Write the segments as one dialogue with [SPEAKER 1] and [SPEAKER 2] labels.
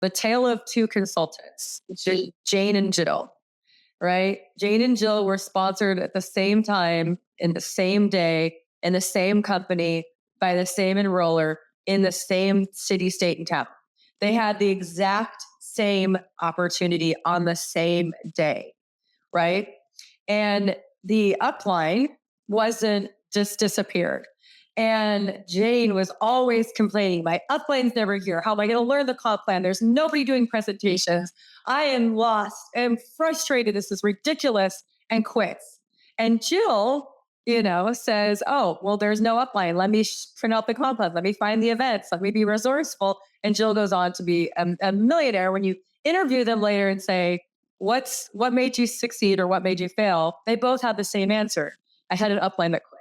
[SPEAKER 1] the tale of two consultants, Jane and Jill, right? Jane and Jill were sponsored at the same time, in the same day, in the same company, by the same enroller, in the same city, state, and town. They had the exact same opportunity on the same day, right? And the upline wasn't just disappeared. And Jane was always complaining, my upline's never here. How am I going to learn the comp plan? There's nobody doing presentations. I am lost. I'm frustrated. This is ridiculous, and quits. And Jill, says, oh, well, there's no upline. Let me print out the comp plan. Let me find the events. Let me be resourceful. And Jill goes on to be a millionaire. When you interview them later and say, what made you succeed or what made you fail? They both have the same answer. I had an upline that quit.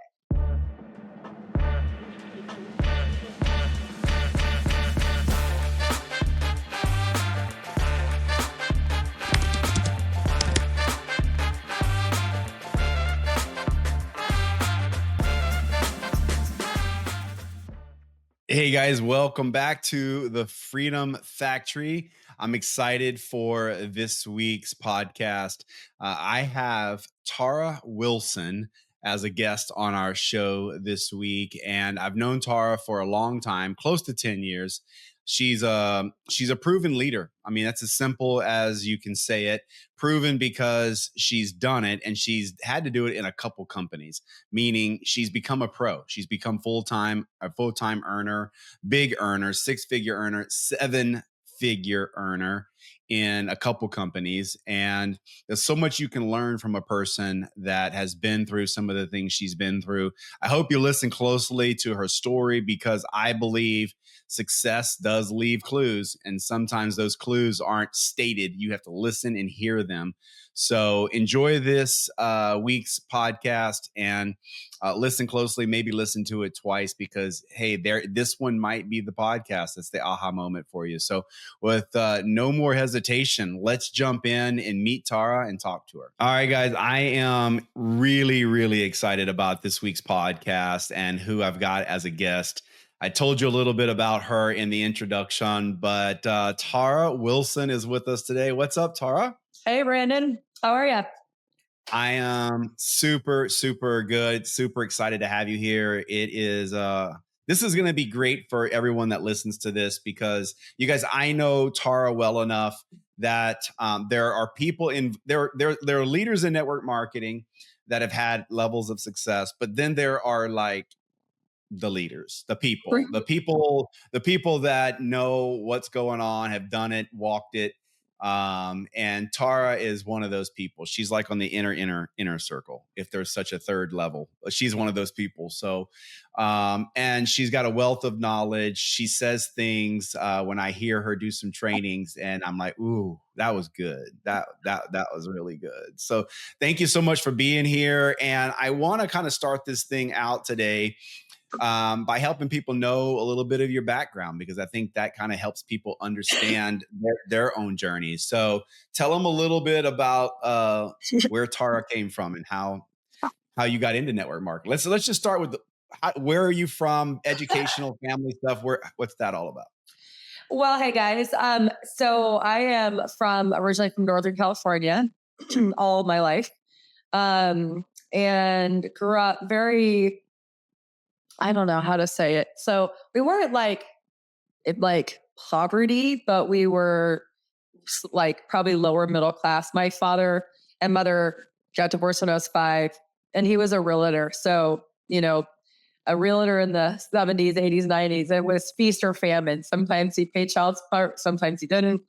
[SPEAKER 2] Hey guys, welcome back to the Freedom Factory. I'm excited for this week's podcast. I have Tara Wilson as a guest on our show this week, and I've known Tara for a long time, close to 10 years. She's a proven leader. I mean, that's as simple as you can say it. Proven because she's done it, and she's had to do it in a couple companies, meaning she's become a pro. She's become a full-time earner, big earner, 6-figure earner, 7-figure earner in a couple companies. And there's so much you can learn from a person that has been through some of the things she's been through. I hope you listen closely to her story, because I believe success does leave clues, and sometimes those clues aren't stated. You have to listen and hear them. So enjoy this week's podcast and listen closely. Maybe listen to it twice, because hey, this one might be the podcast that's the aha moment for you. So with no more hesitation, let's jump in and meet Tara and talk to her. All right, guys, I am really, really excited about this week's podcast and who I've got as a guest. I told you a little bit about her in the introduction, but Tara Wilson is with us today. What's up, Tara?
[SPEAKER 1] Hey, Brandon. How are you?
[SPEAKER 2] I am super, super good. Super excited to have you here. This is going to be great for everyone that listens to this, because you guys, I know Tara well enough that there are people there are leaders in network marketing that have had levels of success, but then there are like the leaders, the people that know what's going on, have done it, walked it. And Tara is one of those people. She's like on the inner circle, if there's such a third level. She's one of those people. So, and she's got a wealth of knowledge. She says things when I hear her do some trainings, and I'm like, ooh, that was good. That was really good. So thank you so much for being here. And I want to kind of start this thing out today by helping people know a little bit of your background, because I think that kind of helps people understand their own journeys. So tell them a little bit about where Tara came from and how you got into network marketing. Let's just start with where are you from, educational, family stuff. What's that all about?
[SPEAKER 1] Well, hey guys. So I am originally from Northern California all my life, and grew up very, I don't know how to say it. So we weren't like poverty, but we were like probably lower middle class. My father and mother got divorced when I was 5, and he was a realtor. So, a realtor in the 70s, 80s, 90s, it was feast or famine. Sometimes he paid child support, sometimes he didn't.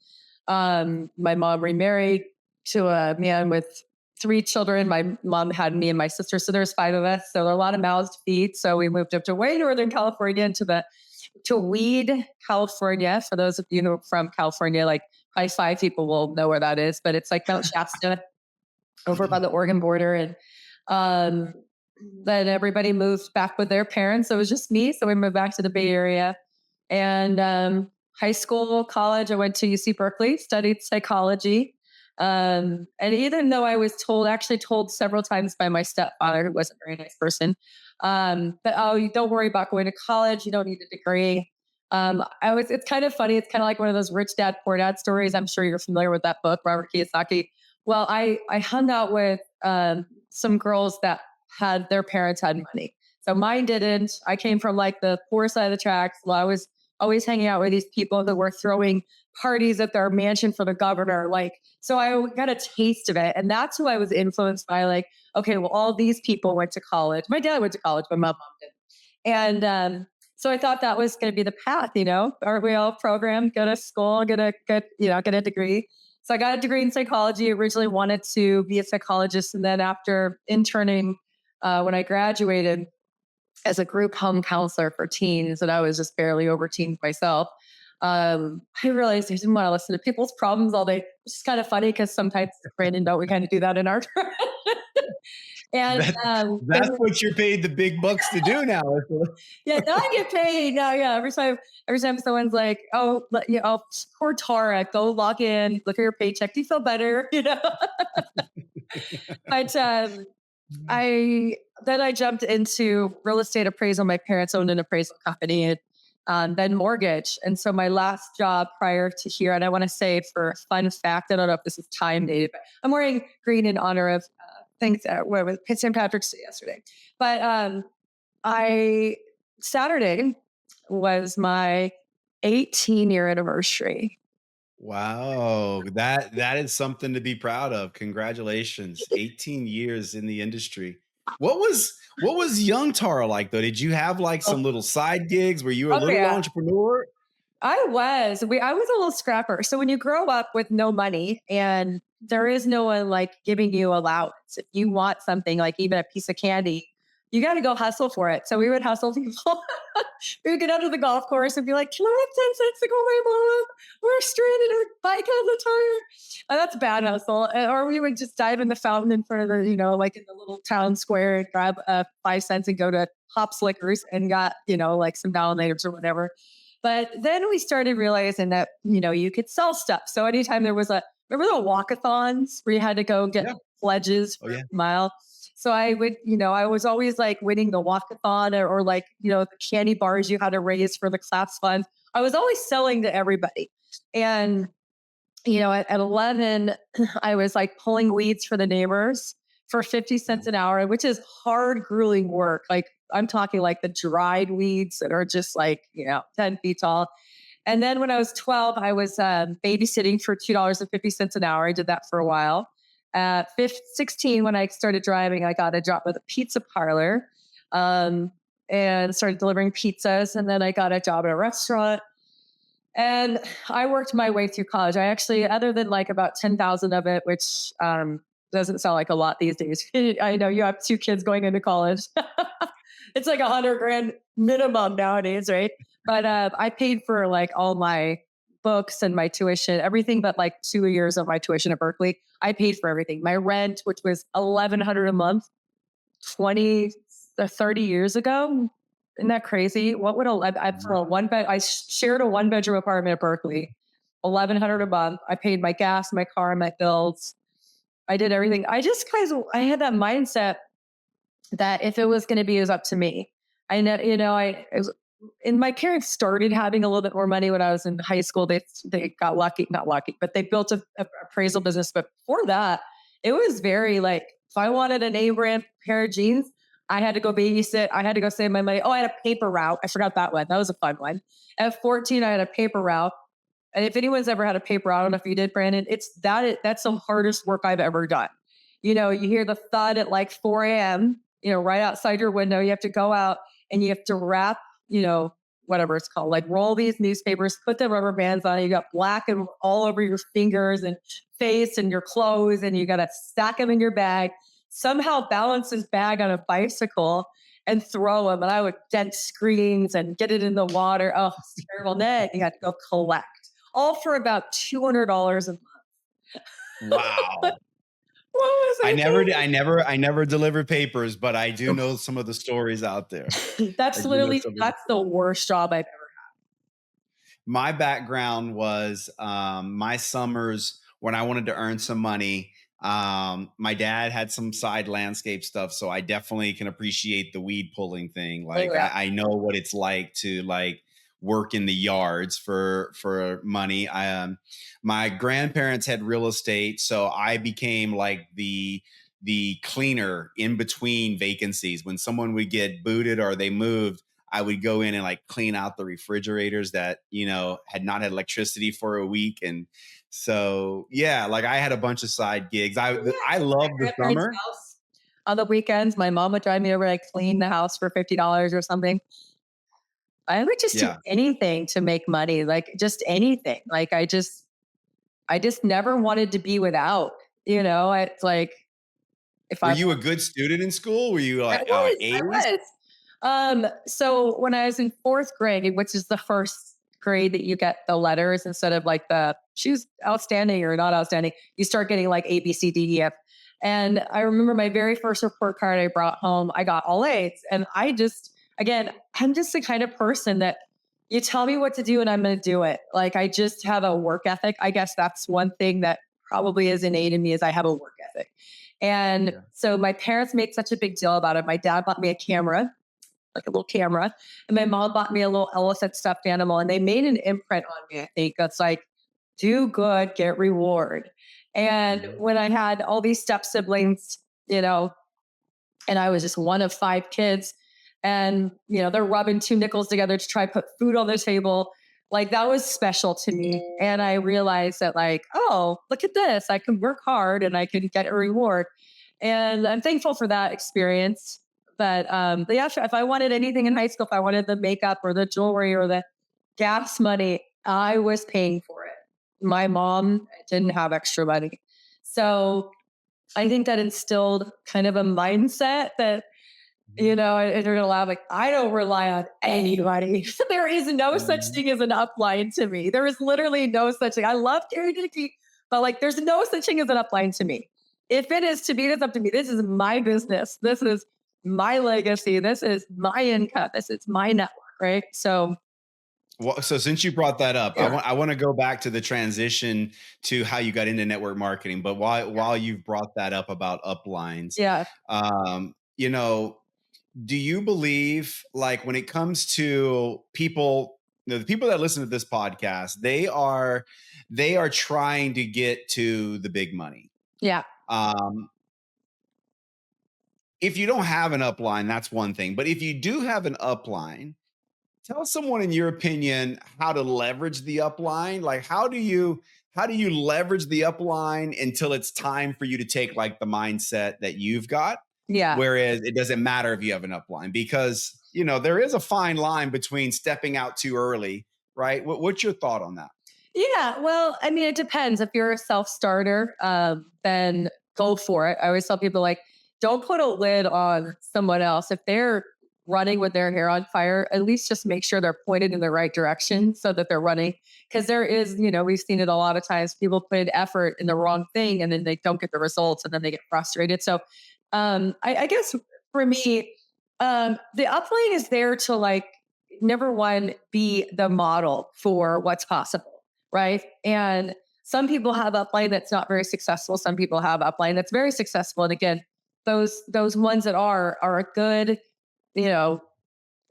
[SPEAKER 1] My mom remarried to a man with 3 children. My mom had me and my sister, so there's 5 of us. So there are a lot of mouths to feed. So we moved up to way Northern California to Weed, California. For those of you who are from California, like probably 5 people will know where that is, but it's like Mount Shasta over by the Oregon border. And then everybody moved back with their parents. So it was just me. So we moved back to the Bay Area. And high school, college, I went to UC Berkeley, studied psychology. And even though I was told several times by my stepfather, who wasn't a very nice person, that, oh, you don't worry about going to college. You don't need a degree. It's kind of funny. It's kind of like one of those rich dad, poor dad stories. I'm sure you're familiar with that book, Robert Kiyosaki. Well, I hung out with some girls that had their parents had money. So mine didn't. I came from like the poor side of the tracks. Well, I was always hanging out with these people that were throwing parties at their mansion for the governor. Like, so I got a taste of it. And that's who I was influenced by. Like, okay, well, all these people went to college. My dad went to college, but my mom didn't. And so I thought that was going to be the path, aren't we all programmed, go to school, get a degree. So I got a degree in psychology, originally wanted to be a psychologist. And then after interning, when I graduated as a group home counselor for teens, and I was just barely over teens myself, I realized I didn't want to listen to people's problems all day, which is kind of funny because sometimes Brandon, don't we kind of do that in our and
[SPEAKER 2] That that's what you're paid the big bucks to do now.
[SPEAKER 1] yeah, now I get paid. No, yeah. Every time someone's like, "Oh, poor Tara, go log in, look at your paycheck. Do you feel better?" But I then I jumped into real estate appraisal. My parents owned an appraisal company, and then mortgage. And so my last job prior to here, and I want to say for a fun fact, I don't know if this is time dated, but I'm wearing green in honor of things that were with St. Patrick's Day yesterday. But I Saturday was my 18-year anniversary.
[SPEAKER 2] Wow, that is something to be proud of. Congratulations. 18 years in the industry. What was young Tara like though? Did you have like
[SPEAKER 1] Oh,
[SPEAKER 2] some little side gigs? Were you a
[SPEAKER 1] oh
[SPEAKER 2] little
[SPEAKER 1] yeah.
[SPEAKER 2] entrepreneur?
[SPEAKER 1] I was a little scrapper. So when you grow up with no money and there is no one like giving you allowance, if you want something like even a piece of candy, you got to go hustle for it. So we would hustle people. We would get out to the golf course and be like, "Can I have 10 cents to call my mom? We're stranded. Our bike has a tire." That's bad hustle. Or we would just dive in the fountain in front of like in the little town square and grab 5 cents and go to Hop Slickers and got, like some Downators or whatever. But then we started realizing that, you could sell stuff. So anytime there was remember the walkathons where you had to go get
[SPEAKER 2] Yeah.
[SPEAKER 1] pledges
[SPEAKER 2] Oh
[SPEAKER 1] for
[SPEAKER 2] yeah.
[SPEAKER 1] a mile? So I would, I was always like winning the walkathon or like, the candy bars you had to raise for the class funds. I was always selling to everybody. And, at 11, I was like pulling weeds for the neighbors for 50
[SPEAKER 2] Yeah.
[SPEAKER 1] cents an hour, which is hard, grueling work. Like I'm talking like the dried weeds that are just like, 10 feet tall. And then when I was 12, I was babysitting for $2.50 an hour. I did that for a while. 16, when I started driving, I got a job with a pizza parlor um, and started delivering pizzas. And then I got a job at a restaurant. And I worked my way through college. I actually, other than like about 10,000 of it, which doesn't sound like a lot these days. I know you have two kids going into college. It's like 100 grand minimum nowadays, right? But I paid for like all my books and my tuition, everything but like 2 years of my tuition at Berkeley. I paid for everything. My rent, which was 1,100 a month, 20 or 30 years ago. Isn't that crazy? What would for a one bed? I shared a 1 bedroom apartment at Berkeley, 1,100 a month. I paid my gas, my car, my bills. I did everything. I had that mindset that if it was going to be, it was up to me. I know, and my parents started having a little bit more money when I was in high school. They got lucky, not lucky, but they built a appraisal business. But before that, it was very like if I wanted a name brand pair of jeans, I had to go babysit. I had to go save my money. Oh, I had a paper route. I forgot that one. That was a fun one. At 14, I had a paper route. And if anyone's ever had a paper route, I don't know if you did, Brandon. That's the hardest work I've ever done. You hear the thud at like 4 a.m. Right outside your window. You have to go out and you have to wrap, whatever it's called, like roll these newspapers, put the rubber bands on. You got black and all over your fingers and face and your clothes, and you got to stack them in your bag. Somehow balance this bag on a bicycle and throw them. And I would dent screens and get it in the water. Oh, it's terrible. Then you got to go collect, all for about $200 a month.
[SPEAKER 2] Wow.
[SPEAKER 1] What was
[SPEAKER 2] I
[SPEAKER 1] I
[SPEAKER 2] never
[SPEAKER 1] thinking?
[SPEAKER 2] did- I never delivered papers, but I do know some of the stories out there. I do know some of the
[SPEAKER 1] That's the worst job I've ever.
[SPEAKER 2] My background was my summers when I wanted to earn some money. My dad had some side landscape stuff, so I definitely can appreciate the weed pulling thing.
[SPEAKER 1] Oh
[SPEAKER 2] Like
[SPEAKER 1] yeah.
[SPEAKER 2] I know what it's like to like work in the yards for money. My grandparents had real estate, so I became like the cleaner in between vacancies. When someone would get booted or they moved, I would go in and like clean out the refrigerators that, had not had electricity for a week. And so, yeah, like I had a bunch of side gigs. I
[SPEAKER 1] My
[SPEAKER 2] love the
[SPEAKER 1] grandparents'
[SPEAKER 2] summer.
[SPEAKER 1] house on the weekends, my mom would drive me over to clean the house for $50 or something. I would just do
[SPEAKER 2] Yeah.
[SPEAKER 1] anything to make money, like just anything. Like I just never wanted to be without. It's like if
[SPEAKER 2] Were
[SPEAKER 1] I
[SPEAKER 2] you a good student in school? Were you
[SPEAKER 1] I
[SPEAKER 2] like
[SPEAKER 1] was, I
[SPEAKER 2] A's?
[SPEAKER 1] was. So when I was in fourth grade, which is the first grade that you get the letters instead of like the she's outstanding or not outstanding, you start getting like A, B, C, D, E, F. And I remember my very first report card I brought home, I got all A's. And again, I'm just the kind of person that you tell me what to do and I'm going to do it. Like I just have a work ethic. I guess that's one thing that probably is innate in me is I have a work ethic. And
[SPEAKER 2] Yeah.
[SPEAKER 1] so my parents made such a big deal about it. My dad bought me a camera, like a little camera, and my mom bought me a little elephant stuffed animal. And they made an imprint on me, I think, that's like, do good, get reward. And
[SPEAKER 2] Mhm.
[SPEAKER 1] when I had all these step siblings, you know, and I was just one of five kids. And they're rubbing two nickels together to try to put food on the table. Like that was special to me. And I realized that, like, oh, look at this. I can work hard and I can get a reward. And I'm thankful for that experience. But yeah, if I wanted anything in high school, if I wanted the makeup or the jewelry or the gas money, I was paying for it. My mom didn't have extra money. So I think that instilled kind of a mindset that,
[SPEAKER 2] Mhm.
[SPEAKER 1] and they're allowed, like, I don't rely on anybody. There is no such
[SPEAKER 2] Mhm.
[SPEAKER 1] thing as an upline to me. There is literally no such thing. I love Gary Dickey, but like, there's no such thing as an upline to me. If it is to me, it's up to me. This is my business. This is my legacy. This is my income. This is my network. Right. So,
[SPEAKER 2] Well, so since you brought that up, I
[SPEAKER 1] yeah.
[SPEAKER 2] want to go back to the transition to how you got into network marketing. But while you've brought that up about uplines,
[SPEAKER 1] Yeah.
[SPEAKER 2] um, you know, do you believe like when it comes to people, the people that listen to this podcast, they are trying to get to the big money.
[SPEAKER 1] Yeah.
[SPEAKER 2] Um, if you don't have an upline, that's one thing. But if you do have an upline, tell someone in your opinion how to leverage the upline. Like how do you leverage the upline until it's time for you to take like the mindset that you've got?
[SPEAKER 1] Yeah.
[SPEAKER 2] Whereas it doesn't matter if you have an upline because there is a fine line between stepping out too early, right? What's your thought on that?
[SPEAKER 1] Yeah, well, I mean, it depends. If you're a self starter, then go for it. I always tell people, like, don't put a lid on someone else. If they're running with their hair on fire, at least just make sure they're pointed in the right direction so that they're running. Because there is, we've seen it a lot of times. People put in effort in the wrong thing and then they don't get the results and then they get frustrated. So, I guess for me, the upline is there to, like, number one, be the model for what's possible, right? And some people have upline that's not very successful. Some people have upline that's very successful. And again, those ones that are a good, you know,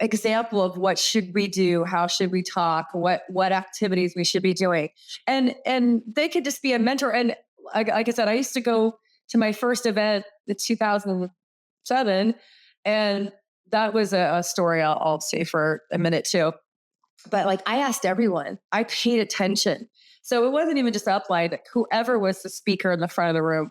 [SPEAKER 1] example of what should we do, how should we talk, what activities we should be doing, and they could just be a mentor. And like I said, I used to go to my first event in 2007, and that was a story I'll say for a minute too. But like I asked everyone, I paid attention. So it wasn't even just upline. Whoever was the speaker in the front of the room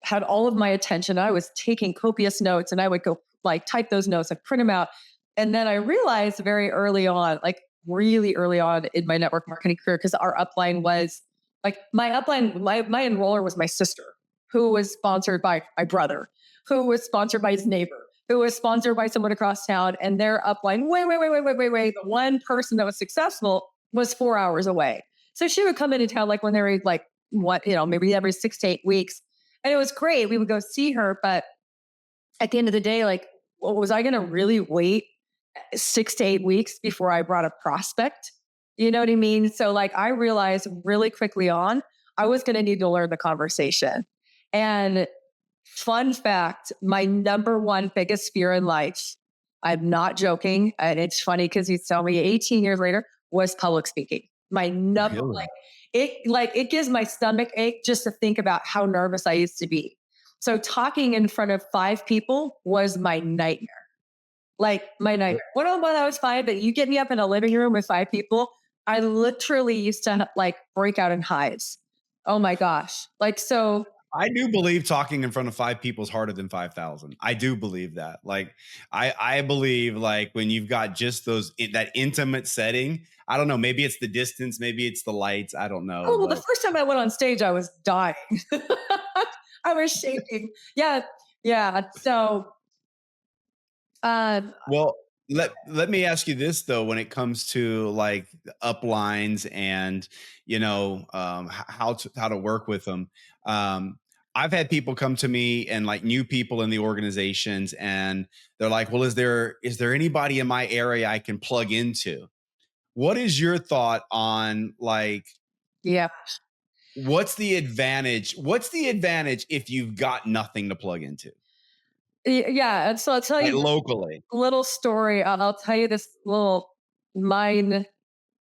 [SPEAKER 1] had all of my attention. I was taking copious notes and I would go like type those notes and print them out. And then I realized very early on, like really early on in my network marketing career, because our upline was like my enroller was my sister, who was sponsored by my brother, who was sponsored by his neighbor, who was sponsored by someone across town. And their upline, wait. The one person that was successful was 4 hours away. So she would come into town like when they were like, maybe every 6 to 8 weeks. And it was great. We would go see her. But at the end of the day, like, was I going to really wait 6 to 8 weeks before I brought a prospect? You know what I mean? So, like, I realized really quickly on, I was going to need to learn the conversation. And fun fact, my number one biggest fear in life, I'm not joking. And it's funny because you tell me 18 years later was public speaking. My number,
[SPEAKER 2] Really?
[SPEAKER 1] it gives my stomach ache just to think about how nervous I used to be. So talking in front of 5 people was my nightmare. Like my nightmare. When I was 5, but you get me up in a living room with 5 people, I literally used to like break out in hives. Oh my gosh. Like, so
[SPEAKER 2] I do believe talking in front of 5 people is harder than 5,000. I do believe that. Like, I believe, like, when you've got just that intimate setting, I don't know, maybe it's the distance, maybe it's the lights, I don't know,
[SPEAKER 1] oh, well, the
[SPEAKER 2] but
[SPEAKER 1] first time I went on stage, I was dying. I was shaking. Yeah. Yeah. So, um,
[SPEAKER 2] well, let me ask you this though, when it comes to like uplines and how to work with them. Um, I've had people come to me and like new people in the organizations, and they're like, "Well, is there anybody in my area I can plug into?" What is your thought on like
[SPEAKER 1] yeah.
[SPEAKER 2] what's the advantage if you've got nothing to plug into,
[SPEAKER 1] Yeah. And so I'll tell
[SPEAKER 2] like
[SPEAKER 1] you this
[SPEAKER 2] locally?
[SPEAKER 1] little story. I'll tell you this little mind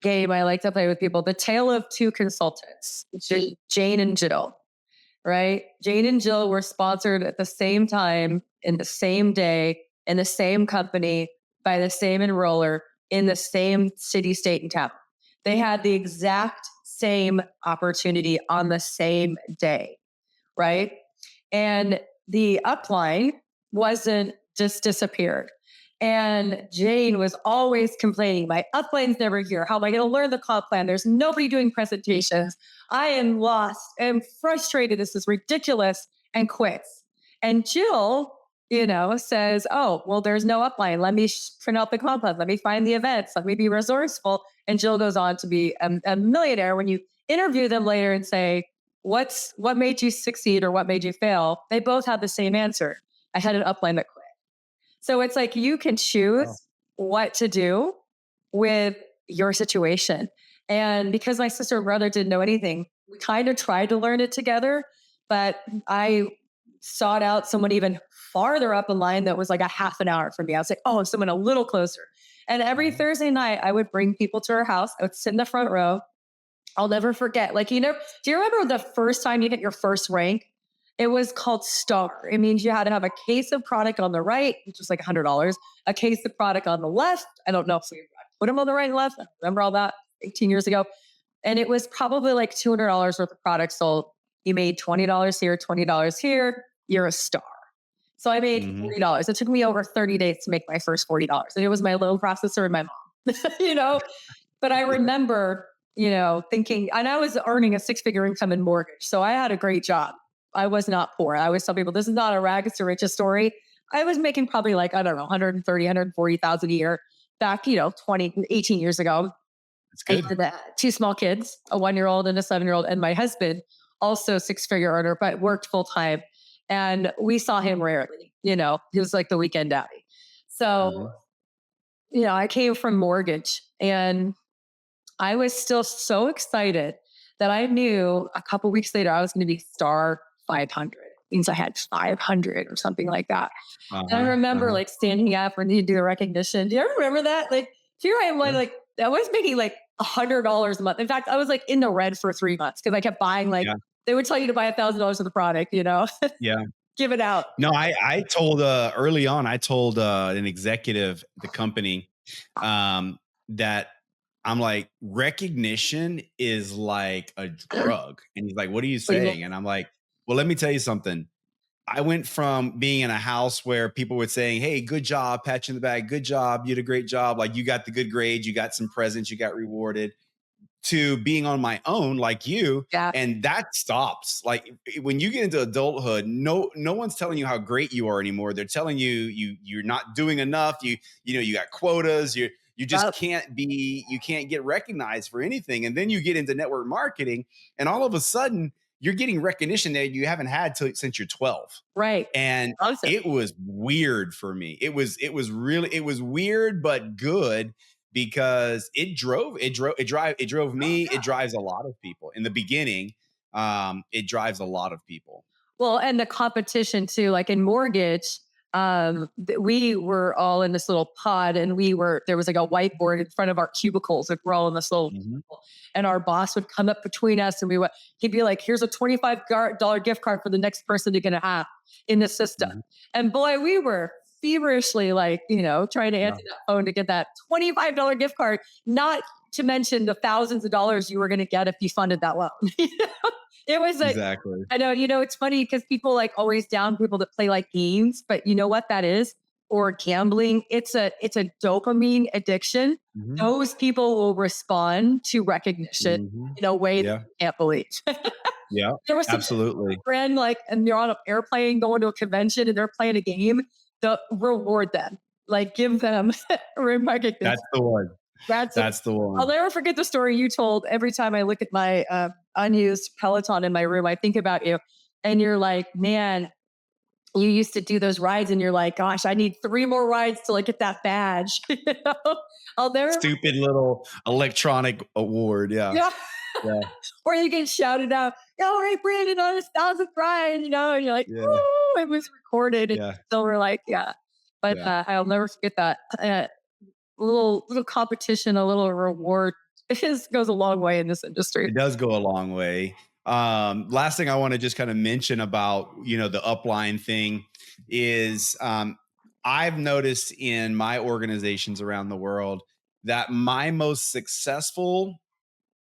[SPEAKER 1] game I like to play with people. The tale of two consultants, Jane and Jill, right? Jane and Jill were sponsored at the same time, in the same day, in the same company, by the same enroller, in the same city, state, and town. They had the exact same opportunity on the same day, right? And the upline wasn't just disappeared. And Jane was always complaining, my upline's never here. How am I going to learn the comp plan? There's nobody doing presentations. I am lost. I'm frustrated. This is ridiculous, and quits. And Jill, says, oh, well, there's no upline. Let me print out the comp plan. Let me find the events. Let me be resourceful. And Jill goes on to be a millionaire. When you interview them later and say, what made you succeed or what made you fail? They both have the same answer. I had an upline that quit. So it's like you can
[SPEAKER 2] Oh,
[SPEAKER 1] choose what to do with your situation. And because my sister and brother didn't know anything, we kind of tried to learn it together. But I sought out someone even farther up the line that was like a half an hour from me. I was like, oh, someone a little closer. And every
[SPEAKER 2] mhm.
[SPEAKER 1] Thursday night, I would bring people to her house. I would sit in the front row. I'll never forget. Like, do you remember the first time you hit your first rank? It was called Star. It means you had to have a case of product on the right, which was like $100, a case of product on the left. I don't know if we put them on the right and left. I don't remember all that 18 years ago. And it was probably like $200 worth of product sold. You made $20 here, $20 here. You're a star. So I made
[SPEAKER 2] Mhm.
[SPEAKER 1] $40. It took me over 30 days to make my first $40. And it was my loan processor and my mom, you know? But I remember, thinking, and I was earning a six-figure income in mortgage. So I had a great job. I was not poor. I always tell people this is not a rags to riches story. I was making probably like, I don't know, 130, 140,000 a year back, 20, 18 years ago.
[SPEAKER 2] That's
[SPEAKER 1] I
[SPEAKER 2] good.
[SPEAKER 1] had two small kids, a 1-year-old and a 7-year-old, and my husband, also six-figure earner, but worked full time. And we saw him rarely, he was like the weekend daddy. So,
[SPEAKER 2] Mhm.
[SPEAKER 1] I came from mortgage, and I was still so excited that I knew a couple weeks later I was going to be star 500. Means I had 500 or something like that. And I
[SPEAKER 2] Uh-huh,
[SPEAKER 1] remember
[SPEAKER 2] uh-huh.
[SPEAKER 1] like standing up when you do the recognition. Do you ever remember that? Like here I am,
[SPEAKER 2] Yeah,
[SPEAKER 1] like I was making like $100 a month. In fact, I was like in the red for 3 months because I kept buying like
[SPEAKER 2] yeah,
[SPEAKER 1] they would tell you to buy $1,000 of the product,
[SPEAKER 2] yeah.
[SPEAKER 1] give it out.
[SPEAKER 2] No, I told, early on, I told, an executive at the company, that I'm like, "Recognition is like a drug." And he's like, "What are you
[SPEAKER 1] What do you mean?
[SPEAKER 2] saying?" And I'm like, "Well, let me tell you something. I went from being in a house where people were saying, 'Hey, good job, pat you in the back, good job, you did a great job, like, you got the good grades, you got some presents, you got rewarded,' to being on my own like you,
[SPEAKER 1] Yeah.
[SPEAKER 2] and that stops. Like when you get into adulthood, no one's telling you how great you are anymore. They're telling you you're not doing enough. You got quotas. You just
[SPEAKER 1] Yep.
[SPEAKER 2] can't get recognized for anything. And then you get into network marketing, and all of a sudden you're getting recognition that you haven't had since you're 12.
[SPEAKER 1] Right.
[SPEAKER 2] And
[SPEAKER 1] Awesome.
[SPEAKER 2] it was weird for me. It was weird but good, because it drove me, it drives a lot of people in the beginning. It drives a lot of people.
[SPEAKER 1] Well, and the competition too, like in mortgage, we were all in this little pod, and there was like a whiteboard in front of our cubicles, and we're all in this little
[SPEAKER 2] Mhm.
[SPEAKER 1] cubicle. And our boss would come up between us, and he'd be like, here's a $25 gift card for the next person you're going to have in the system.
[SPEAKER 2] Mhm.
[SPEAKER 1] And boy, we were feverishly like, trying to
[SPEAKER 2] Yeah.
[SPEAKER 1] answer that phone to get that $25 gift card, not to mention the thousands of dollars you were going to get if you funded that loan. It was like,
[SPEAKER 2] Exactly.
[SPEAKER 1] I know, it's funny because people like always down people that play like games, but you know what that is? Or gambling. It's a dopamine addiction.
[SPEAKER 2] Mhm.
[SPEAKER 1] Those people will respond to recognition
[SPEAKER 2] Mhm.
[SPEAKER 1] in a way that
[SPEAKER 2] Yeah.
[SPEAKER 1] you can't believe.
[SPEAKER 2] Yeah.
[SPEAKER 1] There was some
[SPEAKER 2] Absolutely.
[SPEAKER 1] friend like, and they're on an airplane going to a convention and they're playing a game. The reward them, like give them recognition.
[SPEAKER 2] That's the one.
[SPEAKER 1] That's
[SPEAKER 2] That's the
[SPEAKER 1] I'll
[SPEAKER 2] one.
[SPEAKER 1] never forget the story you told. Every time I look at my unused Peloton in my room, I think about you. And you're like, man, you used to do those rides, and you're like, gosh, I need 3 more rides till I get that badge. I'll never,
[SPEAKER 2] Stupid little electronic award. Yeah.
[SPEAKER 1] yeah.
[SPEAKER 2] Yeah.
[SPEAKER 1] Or you get shouted out, all right, Brandon, on his 1,000th ride, and you're like,
[SPEAKER 2] Yeah.
[SPEAKER 1] woo, it was recorded. And
[SPEAKER 2] Yeah.
[SPEAKER 1] so we're like, yeah. But
[SPEAKER 2] Yeah.
[SPEAKER 1] I'll never forget that. Little competition, a little reward. Goes a long way in this industry.
[SPEAKER 2] It does go a long way. Last thing I want to just kind of mention about, the upline thing is I've noticed in my organizations around the world that my most successful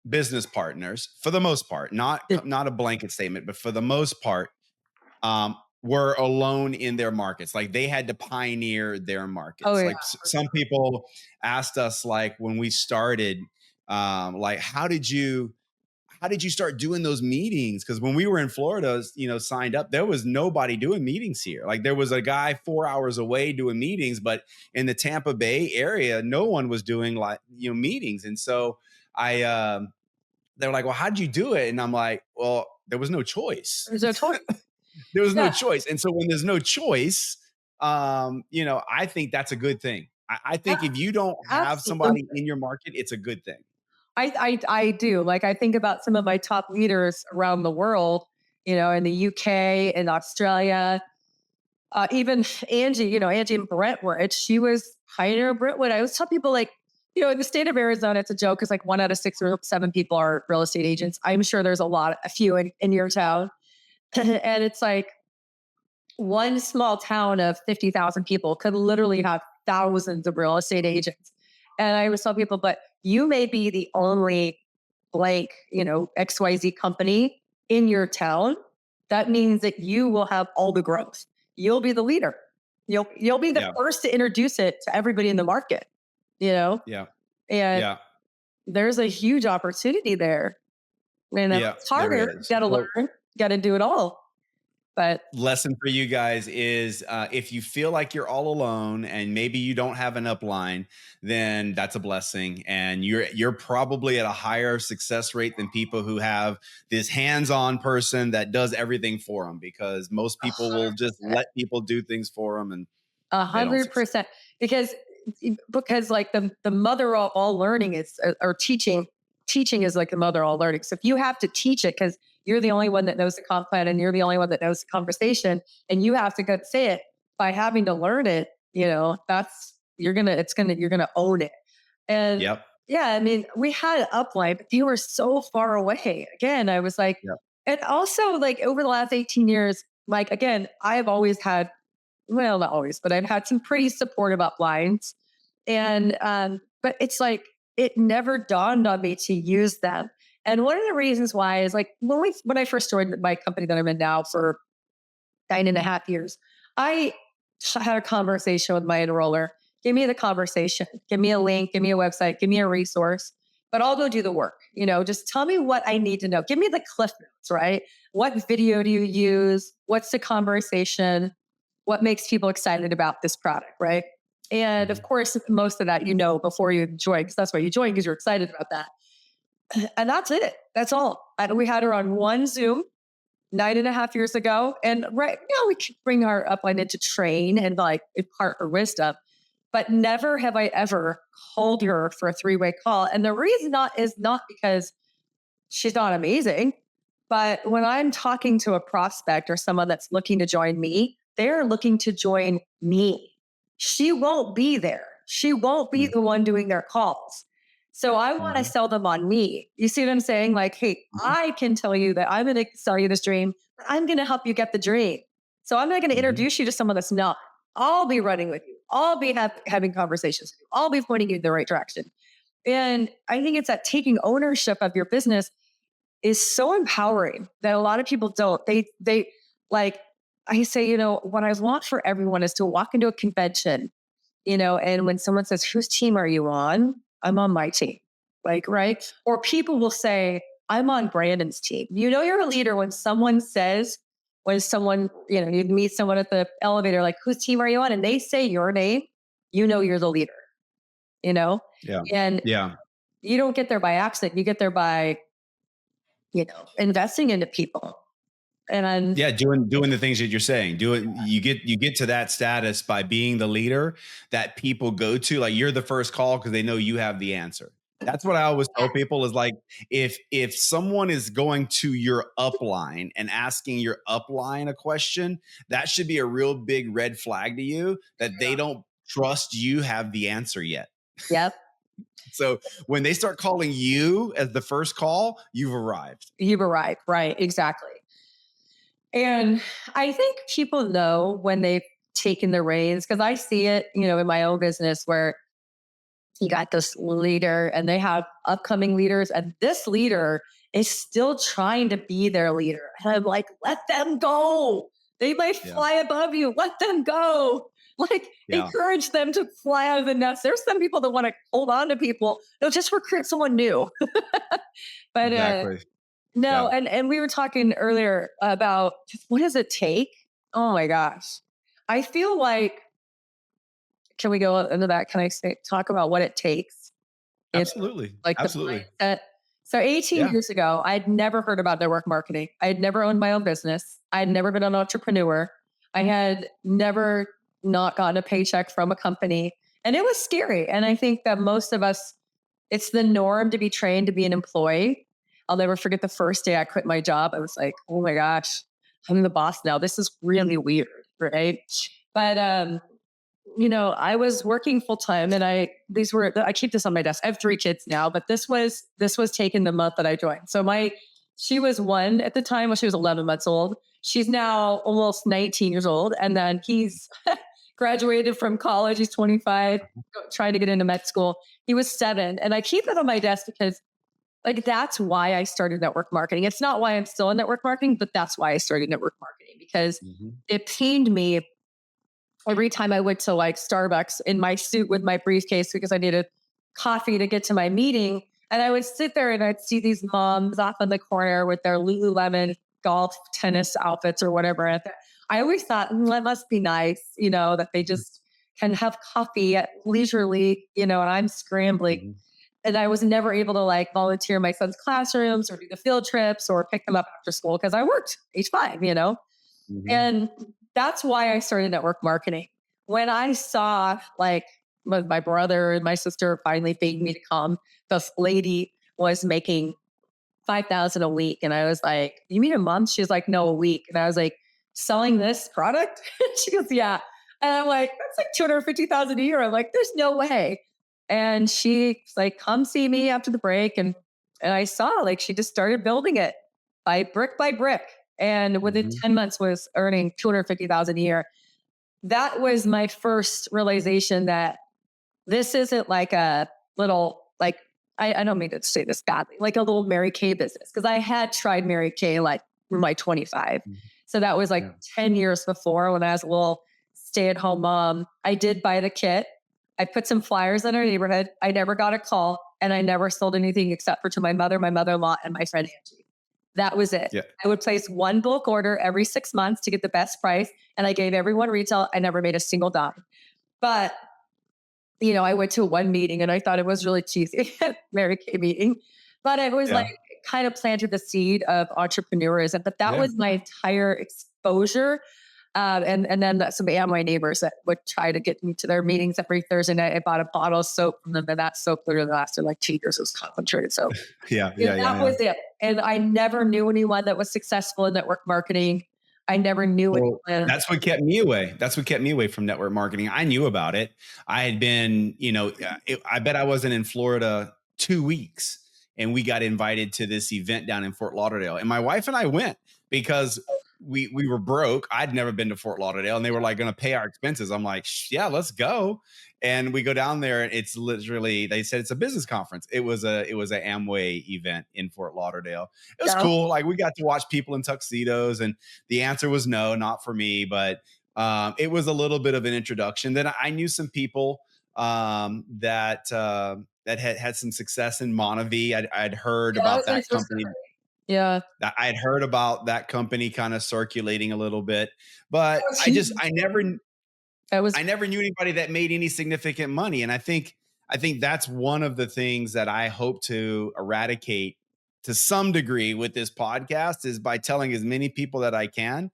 [SPEAKER 2] business partners, for the most part, not a blanket statement, but for the most part, were alone in their markets. Like they had to pioneer their
[SPEAKER 1] Oh
[SPEAKER 2] markets.
[SPEAKER 1] yeah.
[SPEAKER 2] Like some people asked us, like when we started, like how did you start doing those meetings? Because when we were in Florida, signed up, there was nobody doing meetings here. Like there was a guy 4 hours away doing meetings, but in the Tampa Bay area, no one was doing like meetings. And so they were like, "Well, how'd you do it?" And I'm like, "Well, there was no choice.
[SPEAKER 1] There's a total,
[SPEAKER 2] There was no
[SPEAKER 1] yeah,
[SPEAKER 2] choice." And so when there's no choice, I think that's a good thing. I think if you don't have somebody
[SPEAKER 1] absolutely.
[SPEAKER 2] in your market, it's a good thing.
[SPEAKER 1] I do. Like I think about some of my top leaders around the world, in the UK, in Australia, even Angie, Angie in Brentwood. She was pioneer of Brentwood. I always tell people like, in the state of Arizona, it's a joke because like 1 out of 6 or 7 people are real estate agents. I'm sure there's a few in your town. And it's like one small town of 50,000 people could literally have thousands of real estate agents. And I always tell people, but you may be the only blank, XYZ company in your town. That means that you will have all the growth. You'll be the leader. You'll be the
[SPEAKER 2] Yeah.
[SPEAKER 1] first to introduce it to everybody in the market, you know?
[SPEAKER 2] Yeah.
[SPEAKER 1] And
[SPEAKER 2] Yeah.
[SPEAKER 1] there's a huge opportunity there.
[SPEAKER 2] Yeah.
[SPEAKER 1] It's
[SPEAKER 2] There
[SPEAKER 1] harder. You
[SPEAKER 2] is.
[SPEAKER 1] gotta
[SPEAKER 2] Well,
[SPEAKER 1] learn, gotta do it all. But
[SPEAKER 2] lesson for you guys is if you feel like you're all alone and maybe you don't have an upline, then that's a blessing, and you're probably at a higher success rate than people who have this hands-on person that does everything for them, because most people will just let people do things for them and
[SPEAKER 1] a
[SPEAKER 2] they don't
[SPEAKER 1] hundred
[SPEAKER 2] succeed.
[SPEAKER 1] percent, because like the mother of all learning is or teaching is like the mother of all learning. So if you have to teach it because you're the only one that knows the comp plan and you're the only one that knows the conversation, and you have to go say it by having to learn it, that's you're gonna own it. And
[SPEAKER 2] Yep.
[SPEAKER 1] yeah, I mean, we had an upline, but they were so far away. Again, I was like,
[SPEAKER 2] Yep.
[SPEAKER 1] and also like over the last 18 years, like again, I've always had, well, not always, but I've had some pretty supportive uplines. And but it's like it never dawned on me to use them. And one of the reasons why is like when I first joined my company that I'm in now for 9.5 years, I had a conversation with my enroller. Give me the conversation, give me a link, give me a website, give me a resource, but I'll go do the work. Just tell me what I need to know. Give me the cliff notes, right? What video do you use? What's the conversation? What makes people excited about this product, right? And of
[SPEAKER 2] Mhm.
[SPEAKER 1] course, most of that before you join, because that's why you join, because you're excited about that. And that's it. That's all. And we had her on one Zoom 9.5 years ago. And we could bring our upline in to train and like impart her wisdom. But never have I ever called her for a 3-way call. And the reason is not because she's not amazing, but when I'm talking to a prospect or someone that's looking to join me, they're looking to join me. She won't be there. She won't be
[SPEAKER 2] Mm,
[SPEAKER 1] the one doing their calls. So I want to
[SPEAKER 2] mhm,
[SPEAKER 1] sell them on me. You see what I'm saying? Like, hey,
[SPEAKER 2] mhm,
[SPEAKER 1] I can tell you that I'm going to sell you this dream, but I'm going to help you get the dream. So I'm not going to
[SPEAKER 2] mhm.
[SPEAKER 1] introduce you to someone that's not. I'll be running with you. I'll be having conversations with you. I'll be pointing you in the right direction. And I think it's that taking ownership of your business is so empowering that a lot of people don't. They like I say, what I want for everyone is to walk into a convention, and when someone says, "Whose team are you on?" I'm on my team. Like, right? Or people will say, "I'm on Brandon's team." You're a leader when someone, you meet someone at the elevator, like, "Whose team are you on?" And they say your name, you're the leader, you know?
[SPEAKER 2] Yeah.
[SPEAKER 1] And
[SPEAKER 2] Yeah.
[SPEAKER 1] you don't get there by accident. You get there by, investing into people. And
[SPEAKER 2] Yeah, doing the things that you're saying. You get to that status by being the leader that people go to. Like you're the first call because they know you have the answer. That's what I always tell people is like if someone is going to your upline and asking your upline a question, that should be a real big red flag to you that they don't trust you have the answer yet.
[SPEAKER 1] yep,
[SPEAKER 2] So when they start calling you as the first call, you've arrived.
[SPEAKER 1] you've arrived. Right. Exactly. And I think people know when they've taken the reins because I see it, in my own business where you got this leader and they have upcoming leaders, and this leader is still trying to be their leader. And I'm like, let them go. They might
[SPEAKER 2] Yeah.
[SPEAKER 1] fly above you. Let them go. Like,
[SPEAKER 2] Yeah.
[SPEAKER 1] encourage them to fly out of the nest. There's some people that want to hold on to people. They'll just recruit someone new. But
[SPEAKER 2] Exactly.
[SPEAKER 1] no,
[SPEAKER 2] Yeah.
[SPEAKER 1] and we were talking earlier about just what does it take? Oh my gosh. I feel like, can we go into that? Can I talk about what it takes in
[SPEAKER 2] Absolutely.
[SPEAKER 1] like the
[SPEAKER 2] Absolutely.
[SPEAKER 1] mindset? So 18
[SPEAKER 2] Yeah.
[SPEAKER 1] years ago, I'd never heard about network marketing. I had never owned my own business. I had never been an entrepreneur. I had never not gotten a paycheck from a company. And it was scary. And I think that most of us, it's the norm to be trained to be an employee. I'll never forget the first day I quit my job. I was like, oh my gosh, I'm the boss now. This is really weird. Right. But I was working full time, and I keep this on my desk. I have 3 kids now, but this was taken the month that I joined. So she was 1 at the time when she was 11 months old. She's now almost 19 years old. And then he's graduated from college. He's 25, trying to get into med school. He was 7. And I keep it on my desk because like that's why I started network marketing. It's not why I'm still in network marketing, but that's why I started network marketing because
[SPEAKER 2] Mhm.
[SPEAKER 1] it pained me every time I went to like Starbucks in my suit with my briefcase because I needed coffee to get to my meeting. And I would sit there and I'd see these moms off in the corner with their Lululemon golf tennis outfits or whatever. And I always thought, that must be nice, that they just can have coffee at leisurely, and I'm scrambling.
[SPEAKER 2] Mhm.
[SPEAKER 1] And I was never able to like volunteer in my son's classrooms or do the field trips or pick them up after school because I worked H5.
[SPEAKER 2] Mhm.
[SPEAKER 1] And that's why I started network marketing. When I saw like my brother and my sister finally begged me to come, this lady was making 5,000 a week. And I was like, you mean a month? She's like, no, a week. And I was like, selling this product? She goes, yeah. And I'm like, that's like 250,000 a year. I'm like, there's no way. And she's like, come see me after the break. And I saw like she just started building it by brick. And within
[SPEAKER 2] Mhm.
[SPEAKER 1] 10 months was earning 250,000 a year. That was my first realization that this isn't like a little like I don't mean to say this badly, like a little Mary Kay business. Cause I had tried Mary Kay like in my 25.
[SPEAKER 2] Mhm.
[SPEAKER 1] So that was like
[SPEAKER 2] Yeah.
[SPEAKER 1] 10 years before when I was a little stay-at-home mom. I did buy the kit. I put some flyers in our neighborhood. I never got a call and I never sold anything except for to my mother, my mother-in-law, and my friend Angie. That was it.
[SPEAKER 2] Yeah.
[SPEAKER 1] I would place one bulk order every 6 months to get the best price. And I gave everyone retail. I never made a single dime. But I went to one meeting and I thought it was really cheesy, Mary Kay meeting, but it was like
[SPEAKER 2] Yeah.
[SPEAKER 1] kind of planted the seed of entrepreneurism. But that
[SPEAKER 2] Yeah.
[SPEAKER 1] was my entire exposure. And then some Amway neighbors that would try to get me to their meetings every Thursday night. I bought a bottle of soap from them, and that soap literally lasted like 2 years. It was concentrated soap.
[SPEAKER 2] Yeah.
[SPEAKER 1] And
[SPEAKER 2] Yeah. Yeah.
[SPEAKER 1] that
[SPEAKER 2] Yeah.
[SPEAKER 1] was it. And I never knew anyone that was successful in network marketing. I never knew
[SPEAKER 2] Well,
[SPEAKER 1] anyone.
[SPEAKER 2] that's what kept me away. That's what kept me away from network marketing. I knew about it. I had been, I bet I wasn't in Florida 2 weeks, and we got invited to this event down in Fort Lauderdale. And my wife and I went because we were broke. I'd never been to Fort Lauderdale, and they were like going to pay our expenses. I'm like, yeah, let's go. And we go down there, and it's literally, they said it's a business conference. It was a Amway event in Fort Lauderdale. It was
[SPEAKER 1] Yeah.
[SPEAKER 2] cool. Like, we got to watch people in tuxedos, and the answer was no, not for me. But it was a little bit of an introduction. Then I knew some people that had some success in Monavie. I'd heard
[SPEAKER 1] Yeah, that
[SPEAKER 2] about
[SPEAKER 1] was my
[SPEAKER 2] that
[SPEAKER 1] first
[SPEAKER 2] company.
[SPEAKER 1] memory. Yeah.
[SPEAKER 2] I had heard about that company kind of circulating a little bit,
[SPEAKER 1] That
[SPEAKER 2] but
[SPEAKER 1] was huge. That was
[SPEAKER 2] I never knew anybody that made any significant money. And I think that's one of the things that I hope to eradicate to some degree with this podcast, is by telling as many people that I can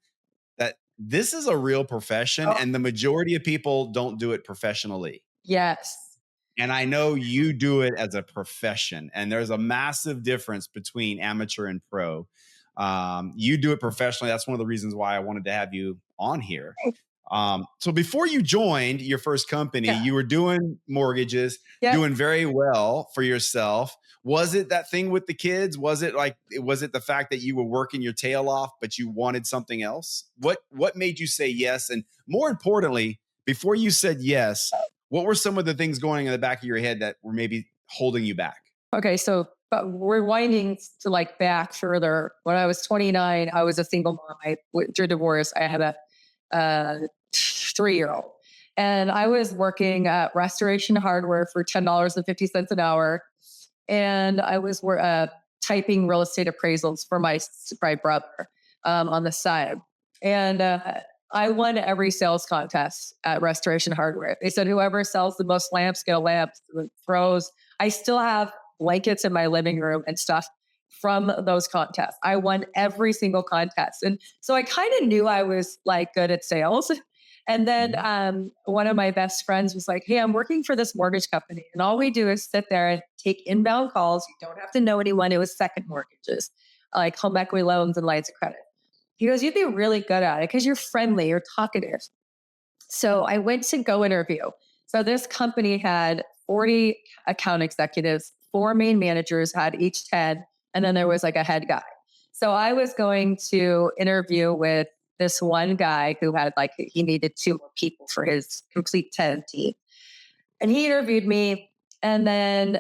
[SPEAKER 2] that this is a real profession,
[SPEAKER 1] oh,
[SPEAKER 2] and the majority of people don't do it professionally.
[SPEAKER 1] yes.
[SPEAKER 2] And I know you do it as a profession, and there's a massive difference between amateur and pro. You do it professionally. That's one of the reasons why I wanted to have you on here. So before you joined your first company,
[SPEAKER 1] Yeah.
[SPEAKER 2] you were doing mortgages,
[SPEAKER 1] Yep.
[SPEAKER 2] doing very well for yourself. Was it that thing with the kids? Was it the fact that you were working your tail off, but you wanted something else? What made you say yes? And more importantly, before you said yes, what were some of the things going in the back of your head that were maybe holding you back?
[SPEAKER 1] Okay, so but rewinding to like back further, when I was 29, I was a single mom. I went through divorce. I had a 3-year-old, and I was working at Restoration Hardware for $10.50 an hour, and I was typing real estate appraisals for my brother on the side, and I won every sales contest at Restoration Hardware. They said whoever sells the most lamps get a lamp. Throws. I still have blankets in my living room and stuff from those contests. I won every single contest. And so I kind of knew I was like good at sales. And then
[SPEAKER 2] Mhm.
[SPEAKER 1] one of my best friends was like, hey, I'm working for this mortgage company. And all we do is sit there and take inbound calls. You don't have to know anyone. It was second mortgages, like home equity loans and lines of credit. He goes, you'd be really good at it because you're friendly, you're talkative. So I went to go interview. So this company had 40 account executives, four main managers had each 10, and then there was like a head guy. So I was going to interview with this one guy who had like, he needed two more people for his complete 10 team. And he interviewed me. And then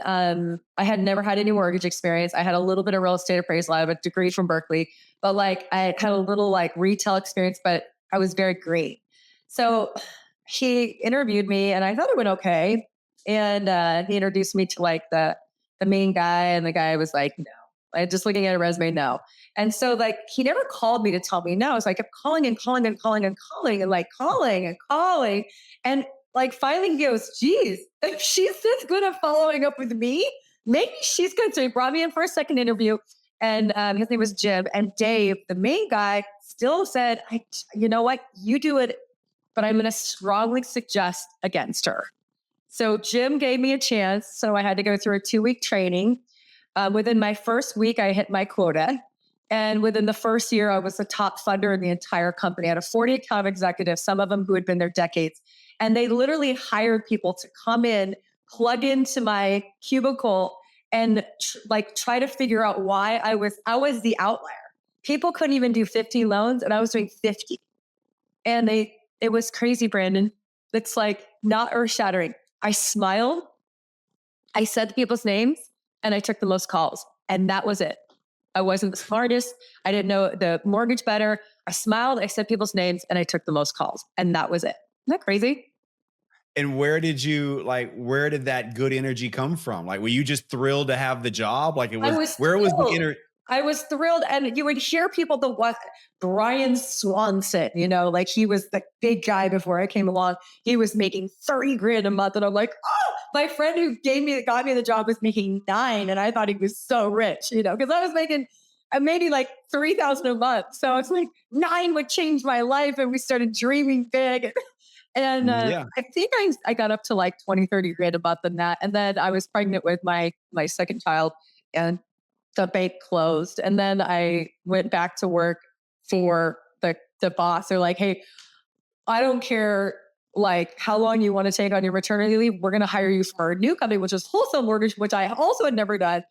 [SPEAKER 1] I had never had any mortgage experience. I had a little bit of real estate appraisal. I have a degree from Berkeley, but like I had a little like retail experience, but I was very green. So he interviewed me, and I thought it went okay. And he introduced me to like the main guy, and the guy was like, no. I just looking at a resume, no. And so like he never called me to tell me no. So I kept calling and calling and calling and calling and like calling and calling. And like finally he goes, geez, if she's this good at following up with me, maybe she's good. So he brought me in for a second interview. And his name was Jim. And Dave, the main guy, still said, you know what? You do it, but I'm going to strongly suggest against her. So Jim gave me a chance. So I had to go through a 2-week training. Within my first week, I hit my quota. And within the first year, I was the top funder in the entire company. I had a 40 account executives, some of them who had been there decades. And they literally hired people to come in, plug into my cubicle, and like try to figure out why I was the outlier. People couldn't even do 50 loans, and I was doing 50. And it was crazy, Brandon. It's like not earth shattering. I smiled, I said the people's names, and I took the most calls. And that was it. I wasn't the smartest. I didn't know the mortgage better. I smiled, I said people's names, and I took the most calls. And that was it. Isn't that crazy?
[SPEAKER 2] And where did that good energy come from? Like, were you just thrilled to have the job? Like,
[SPEAKER 1] I was
[SPEAKER 2] where was the
[SPEAKER 1] thrilled.
[SPEAKER 2] inner?
[SPEAKER 1] I was thrilled. And you would hear people, the what Brian Swanson, like he was the big guy before I came along. He was making 30 grand a month. And I'm like, oh, my friend who got me the job was making 9. And I thought he was so rich, because I was making maybe like 3,000 a month. So it's like 9 would change my life. And we started dreaming big. And
[SPEAKER 2] Yeah.
[SPEAKER 1] I think I got up to like 20, 30 grand a month than that. And then I was pregnant with my second child, and the bank closed. And then I went back to work for the the boss. They're like, hey, I don't care like how long you want to take on your maternity leave. We're going to hire you for a new company, which is wholesale mortgage, which I also had never done.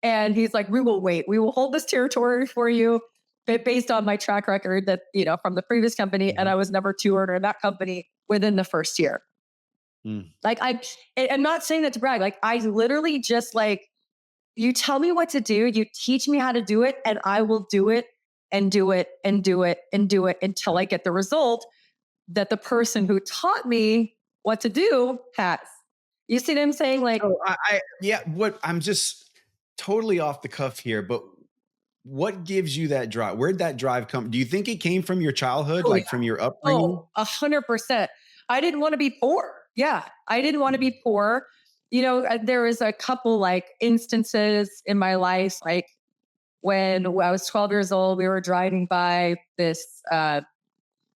[SPEAKER 1] And he's like, we will wait. We will hold this territory for you, but based on my track record that, from the previous company. And
[SPEAKER 2] Mhm.
[SPEAKER 1] I was number two earner in that company within the first year.
[SPEAKER 2] Mm.
[SPEAKER 1] Like I'm not saying that to brag. Like I literally just like, you tell me what to do, you teach me how to do it, and I will do it and do it and do it and do it until I get the result that the person who taught me what to do has. You see what I'm saying? Like,
[SPEAKER 2] So yeah, what I'm just totally off the cuff here, but what gives you that drive? Where'd that drive come? Do you think it came from your childhood,
[SPEAKER 1] oh
[SPEAKER 2] like
[SPEAKER 1] yeah,
[SPEAKER 2] from your upbringing?
[SPEAKER 1] oh, 100%. I didn't want to be poor. Yeah, I didn't want to be poor. There was a couple like instances in my life, like when I was 12 years old, we were driving by this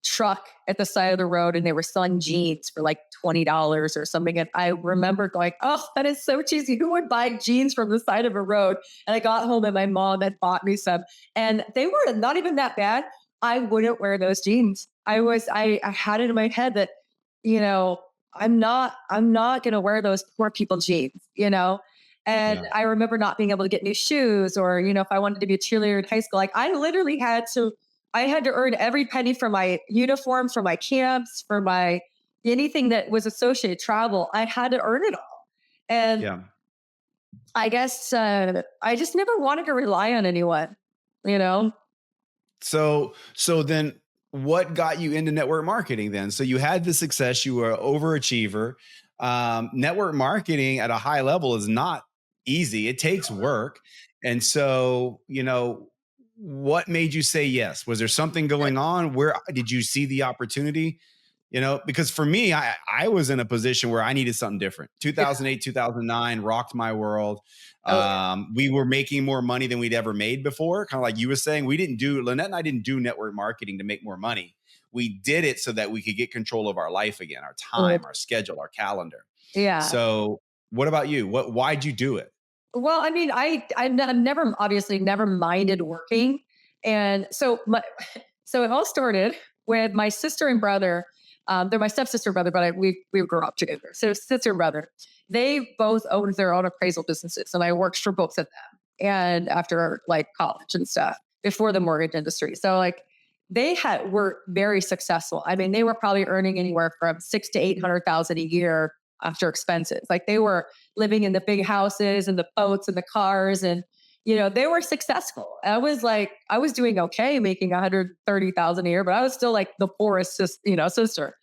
[SPEAKER 1] truck at the side of the road and they were selling jeans for like $20 or something. And I remember going, oh, that is so cheesy. Who would buy jeans from the side of a road? And I got home and my mom had bought me some and they were not even that bad. I wouldn't wear those jeans. I had it in my head that, you know, I'm not going to wear those poor people jeans. And
[SPEAKER 2] Yeah.
[SPEAKER 1] I remember not being able to get new shoes or, if I wanted to be a cheerleader in high school, like I had to earn every penny for my uniforms, for my camps, for my anything that was associated travel. I had to earn it all. And
[SPEAKER 2] Yeah.
[SPEAKER 1] I guess I just never wanted to rely on anyone, you know?
[SPEAKER 2] So then what got you into network marketing then? So you had the success, you were an overachiever. Network marketing at a high level is not easy. It takes work. And so, what made you say yes? Was there something going on? Where did you see the opportunity? Because for me, I was in a position where I needed something different.
[SPEAKER 1] Yeah.
[SPEAKER 2] 2008, 2009 rocked my world.
[SPEAKER 1] Oh, yeah.
[SPEAKER 2] We were making more money than we'd ever made before. Kind of like you were saying, Lynette and I didn't do network marketing to make more money. We did it so that we could get control of our life again, our
[SPEAKER 1] Oh,
[SPEAKER 2] time, our schedule, our calendar.
[SPEAKER 1] yeah.
[SPEAKER 2] So what about you? Why'd you do it?
[SPEAKER 1] Well, I mean, I've never obviously never minded working, and so it all started with my sister and brother. They're my stepsister and brother, but we grew up together. So sister and brother, they both owned their own appraisal businesses, and I worked for both of them. And after like college and stuff, before the mortgage industry, so like were very successful. I mean, they were probably earning anywhere from 6 to 800,000 a year after expenses. Like they were living in the big houses and the boats and the cars and they were successful. I was doing okay making 130,000 a year, but I was still like the poorest sister.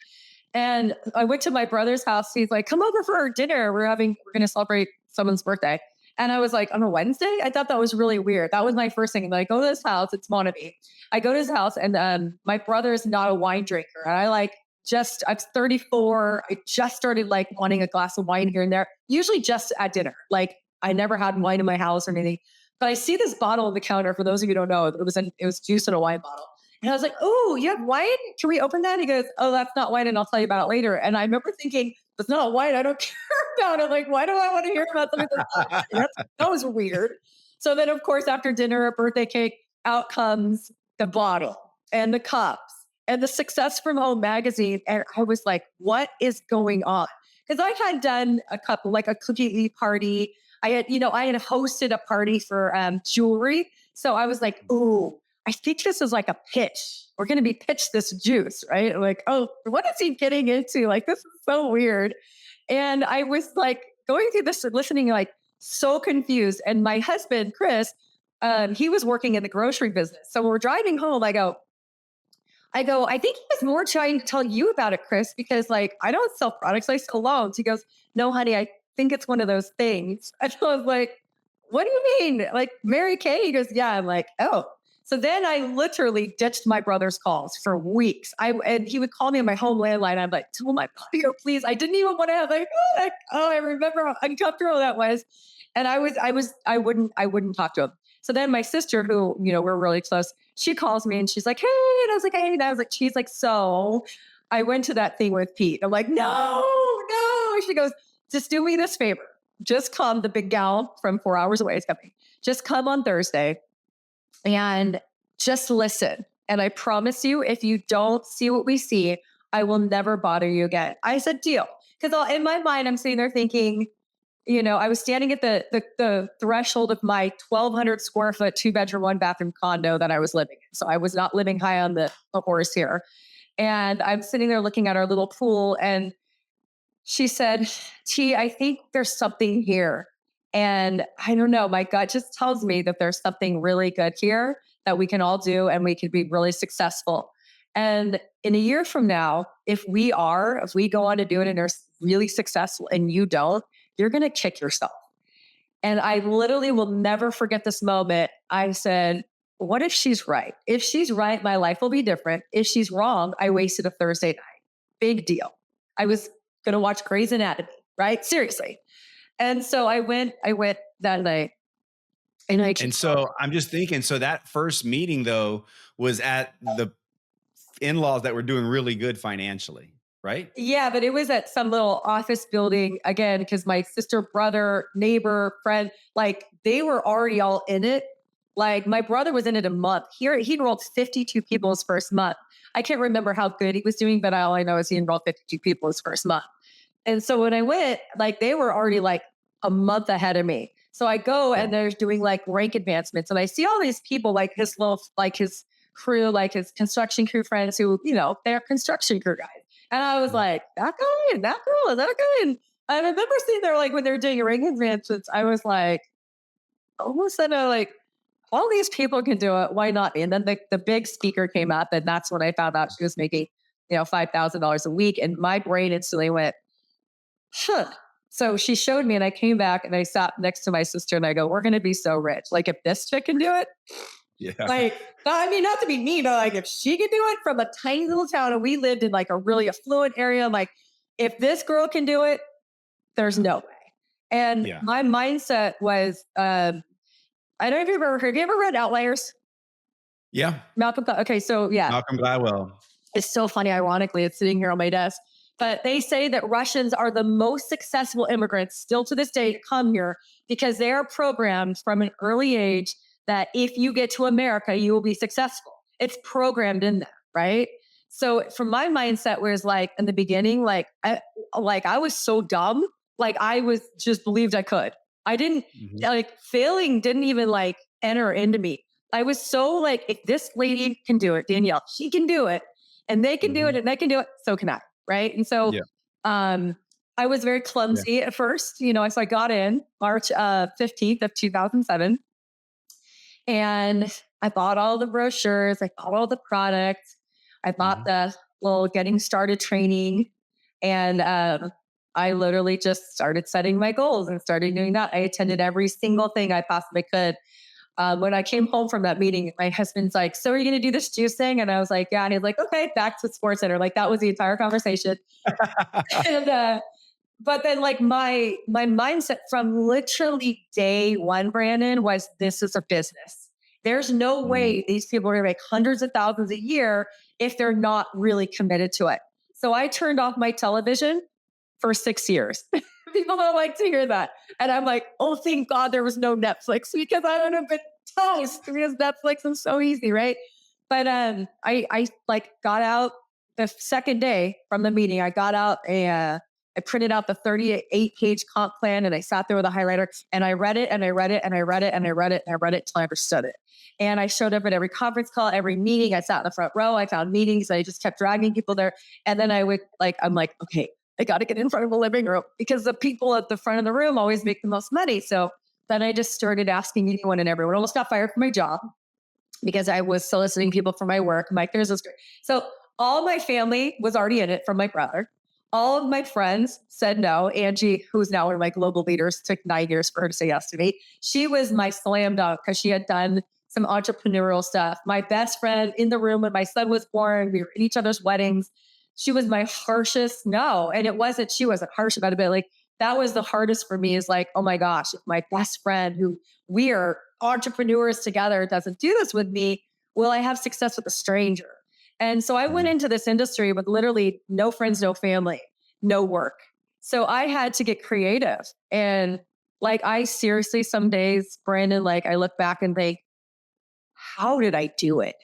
[SPEAKER 1] And I went to my brother's house. He's like, come over for dinner. We're going to celebrate someone's birthday. And I was like, on a Wednesday? I thought that was really weird. That was my first thing. Like, go to this house. It's Monavie. I go to his house and my brother's not a wine drinker. And I'm 34. I just started like wanting a glass of wine here and there, usually just at dinner. Like I never had wine in my house or anything. But I see this bottle on the counter. For those of you who don't know, it was juice in a wine bottle. And I was like, oh, you have wine? Can we open that? He goes, oh, that's not wine. And I'll tell you about it later. And I remember thinking, it's not wine. I don't care about it. Like, why do I want to hear about something that's not wine? That was weird. So then, of course, after dinner, a birthday cake, out comes the bottle and the cups and the Success from Home magazine. And I was like, what is going on? Because I had done a couple, like a cookie party. I had hosted a party for jewelry. So I was like, ooh, I think this is like a pitch. We're going to be pitched this juice, right? Like, oh, what is he getting into? Like, this is so weird. And I was like going through this and listening, like so confused. And my husband, Chris, he was working in the grocery business. So when we're driving home, I go, I think he was more trying to tell you about it, Chris, because like I don't sell products, I sell loans. He goes, no, honey, I think it's one of those things. And I was like, what do you mean? Like Mary Kay? He goes, yeah. I'm like, oh. So then I literally ditched my brother's calls for weeks. And he would call me on my home landline. I'm like, tell my buddy, please. I didn't even want to have I remember how uncomfortable that was. And I wouldn't talk to him. So then my sister, who, we're really close, she calls me and she's like, hey, and I was like, hey, and I was like, she's like, so I went to that thing with Pete. I'm like, no. She goes, just do me this favor. Just come. The big gal from 4 hours away is coming. Just come on Thursday and just listen. And I promise you, if you don't see what we see, I will never bother you again. I said, deal. Because in my mind, I'm sitting there thinking, I was standing at the threshold of my 1,200 square foot, 2 bedroom, 1 bathroom condo that I was living in. So I was not living high on the horse here. And I'm sitting there looking at our little pool, and she said, T, I think there's something here. And I don't know, my gut just tells me that there's something really good here that we can all do and we can be really successful. And in a year from now, if we go on to do it and are really successful and you don't, you're going to kick yourself. And I literally will never forget this moment. I said, what if she's right? If she's right, my life will be different. If she's wrong, I wasted a Thursday night. Big deal. I was going to watch Grey's Anatomy, right? Seriously. And so I went that night, and I
[SPEAKER 2] And
[SPEAKER 1] just,
[SPEAKER 2] so I'm just thinking, so that first meeting though was at the in-laws that were doing really good financially, right?
[SPEAKER 1] yeah, but it was at some little office building again, because my sister, brother, neighbor, friend, like they were already all in it. Like my brother was in it a month. Here, he enrolled 52 people his first month. I can't remember how good he was doing, but all I know is he enrolled 52 people his first month. And so when I went, like they were already like a month ahead of me. So I go and
[SPEAKER 2] Wow.
[SPEAKER 1] they're doing like rank advancements, and I see all these people, like his crew, like his construction crew friends who, they're construction crew guys. And I was
[SPEAKER 2] Mhm.
[SPEAKER 1] like, that guy and that girl, is that guy? And I remember seeing there, like when they were doing rank advancements, I was like, almost at a like, all these people can do it. Why not me? And then the big speaker came up, and that's when I found out she was making, $5,000 a week. And my brain instantly went, huh. So she showed me, and I came back and I sat next to my sister and I go, we're going to be so rich. Like if this chick can do it,
[SPEAKER 2] Yeah.
[SPEAKER 1] like, I mean, not to be mean, but like if she can do it from a tiny little town and we lived in like a really affluent area, I'm like, if this girl can do it, there's
[SPEAKER 2] Yeah.
[SPEAKER 1] no way. And
[SPEAKER 2] Yeah.
[SPEAKER 1] my mindset was, I don't know if you've ever heard, have you ever read Outliers?
[SPEAKER 2] Yeah.
[SPEAKER 1] Okay. So yeah,
[SPEAKER 2] Malcolm Gladwell.
[SPEAKER 1] it's so funny. Ironically, it's sitting here on my desk. But they say that Russians are the most successful immigrants still to this day to come here because they are programmed from an early age that if you get to America, you will be successful. It's programmed in them, right? So from my mindset, whereas like in the beginning, I was so dumb, like I was just believed I could. I didn't
[SPEAKER 2] Mhm.
[SPEAKER 1] like failing didn't even like enter into me. I was so like, if this lady can do it, Danielle, she can do it, and they can do it,
[SPEAKER 2] Mhm.
[SPEAKER 1] and they can do it, so can I. Right. And so
[SPEAKER 2] Yeah.
[SPEAKER 1] um, I was very
[SPEAKER 2] Yeah.
[SPEAKER 1] clumsy at first, so I got in March 15th of 2007, and I bought all the brochures, I bought all the products, I bought
[SPEAKER 2] Mhm.
[SPEAKER 1] the little getting started training, and I literally just started setting my goals and started doing that. I attended every single thing I possibly could. When I came home from that meeting, my husband's like, so are you going to do this juice thing? And I was like, yeah. And he's like, okay, back to Sports Center. Like that was the entire conversation. And, but then like my mindset from literally day one, Brandon, was this is a business. There's no
[SPEAKER 2] Mhm.
[SPEAKER 1] way these people are going to make hundreds of thousands a year if they're not really committed to it. So I turned off my television for 6 years. People don't like to hear that. And I'm like, oh, thank God there was no Netflix because I would have been toast because Netflix is so easy, right? But I like got out the second day from the meeting. I got out I printed out the 38-page comp plan, and I sat there with a highlighter and I read it and I read it and I read it and I read it and I read it till I understood it. And I showed up at every conference call, every meeting. I sat in the front row. I found meetings. I just kept dragging people there. And then I'm like, okay, I got to get in front of a living room because the people at the front of the room always make the most money. So then I just started asking anyone and everyone. Almost got fired from my job because I was soliciting people for my work. I'm like, there's this. So all my family was already in it from my brother. All of my friends said no. Angie, who's now one of my global leaders, took 9 years for her to say yes to me. She was my slam dunk because she had done some entrepreneurial stuff. My best friend in the room when my son was born, we were at each other's weddings. She was my harshest no. And it wasn't, she wasn't harsh about it, but like that was the hardest for me is like, oh my gosh, if my best friend who we are entrepreneurs together doesn't do this with me, will I have success with a stranger? And so I went
[SPEAKER 2] Mhm.
[SPEAKER 1] into this industry with literally no friends, no family, no work. So I had to get creative. And like, I seriously, some days, Brandon, like I look back and think, how did I do it?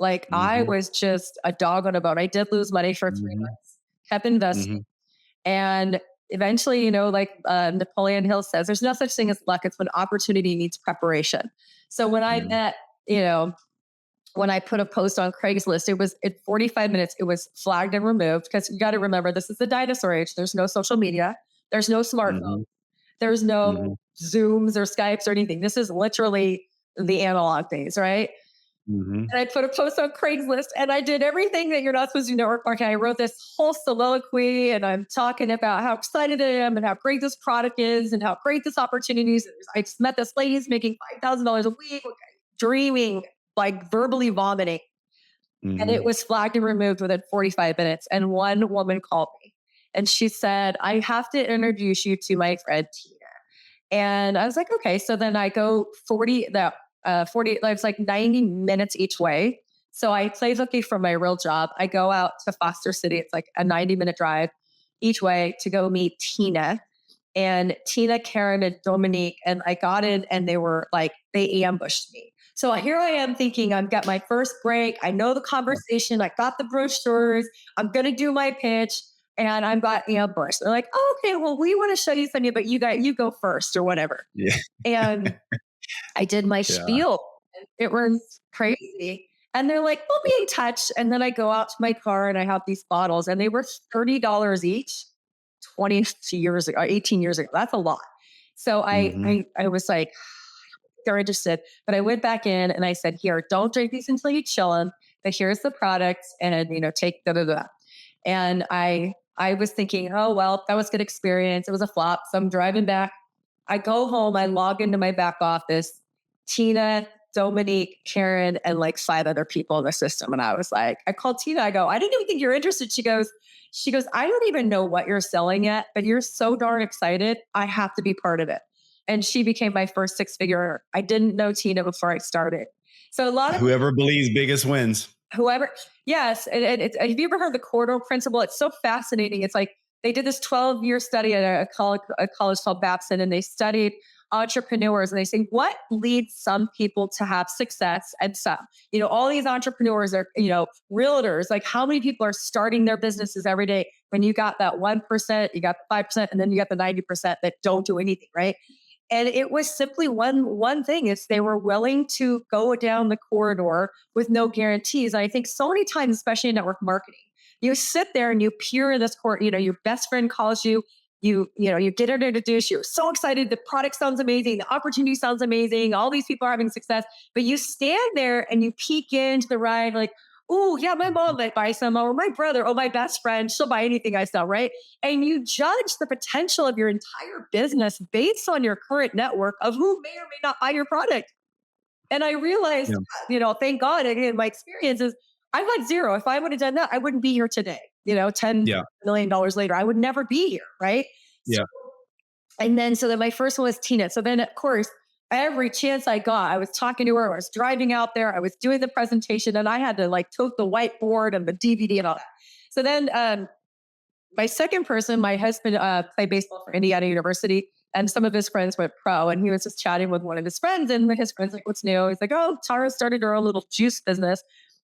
[SPEAKER 1] Like I
[SPEAKER 2] Mhm.
[SPEAKER 1] was just a dog on a bone. I did lose money for 3
[SPEAKER 2] Mhm.
[SPEAKER 1] months, kept investing.
[SPEAKER 2] Mhm.
[SPEAKER 1] And eventually, like Napoleon Hill says, there's no such thing as luck. It's when opportunity meets preparation. So when I
[SPEAKER 2] Mhm.
[SPEAKER 1] met, when I put a post on Craigslist, it was in 45 minutes, it was flagged and removed because you got to remember this is the dinosaur age. There's no social media, there's no smartphone,
[SPEAKER 2] Mhm.
[SPEAKER 1] there's no
[SPEAKER 2] Mhm.
[SPEAKER 1] Zooms or Skypes or anything. This is literally the analog days, right?
[SPEAKER 2] Mhm.
[SPEAKER 1] And I put a post on Craigslist and I did everything that you're not supposed to do network marketing. I wrote this whole soliloquy and I'm talking about how excited I am and how great this product is and how great this opportunity is. I just met this lady who's making $5,000 a week, dreaming, like verbally vomiting. And it
[SPEAKER 2] Mhm.
[SPEAKER 1] was flagged and removed within 45 minutes. And one woman called me and she said, I have to introduce you to my friend Tina. And I was like, okay. So then I go 40, it's like 90 minutes each way. So I play hooky from my real job. I go out to Foster City. It's like a 90-minute drive each way to go meet Tina and Tina, Karen, and Dominique. And I got in and they were like, they ambushed me. So here I am thinking I've got my first break. I know the conversation. I got the brochures. I'm going to do my pitch and I'm got ambushed. They're like, oh, okay, well, we want to show you something, but you go first or whatever.
[SPEAKER 2] Yeah.
[SPEAKER 1] And I did my
[SPEAKER 2] Yeah.
[SPEAKER 1] spiel. It was crazy. And they're like, we'll be in touch. And then I go out to my car and I have these bottles and they were $30 each 20 years ago, 18 years ago. That's a lot. So I,
[SPEAKER 2] Mhm.
[SPEAKER 1] I, I was like, they're interested. But I went back in and I said, here, don't drink these until you chill them. But here's the product and, take da da da. And I was thinking, oh, well, that was a good experience. It was a flop. So I'm driving back. I go home, I log into my back office, Tina, Dominique, Karen, and like five other people in the system. And I was like, I called Tina, I go, I didn't even think you're interested. She goes, I don't even know what you're selling yet, but you're so darn excited. I have to be part of it. And she became my first six-figure. I didn't know Tina before I started. So a lot of
[SPEAKER 2] Whoever believes biggest wins.
[SPEAKER 1] whoever, yes. And it's, have you ever heard the corridor principle? It's so fascinating. It's like they did this 12-year study at a college called Babson, and they studied entrepreneurs and they say what leads some people to have success and some, all these entrepreneurs are, realtors, like how many people are starting their businesses every day when you got that 1%, you got the 5%, and then you got the 90% that don't do anything, right? And it was simply one thing is they were willing to go down the corridor with no guarantees. And I think so many times, especially in network marketing, you sit there and you peer in this court, your best friend calls you, you get her introduced, you're so excited, the product sounds amazing, the opportunity sounds amazing, all these people are having success, but you stand there and you peek into the ride like, oh yeah, my mom might buy some, or my brother, or my best friend, she'll buy anything I sell, right? And you judge the potential of your entire business based on your current network of who may or may not buy your product. And I realized,
[SPEAKER 2] Yeah.
[SPEAKER 1] thank God, again, my experience is I've got zero. If I would have done that, I wouldn't be here today.
[SPEAKER 2] Yeah.
[SPEAKER 1] $10 million later, I would never be here. Right. So,
[SPEAKER 2] Yeah.
[SPEAKER 1] so then my first one was Tina. So then, of course, every chance I got, I was talking to her, I was driving out there, I was doing the presentation, and I had to like tote the whiteboard and the DVD and all that. So then my second person, my husband played baseball for Indiana University, and some of his friends went pro. And he was just chatting with one of his friends, and his friend's like, "What's new?" He's like, "Oh, Tara started her own little juice business."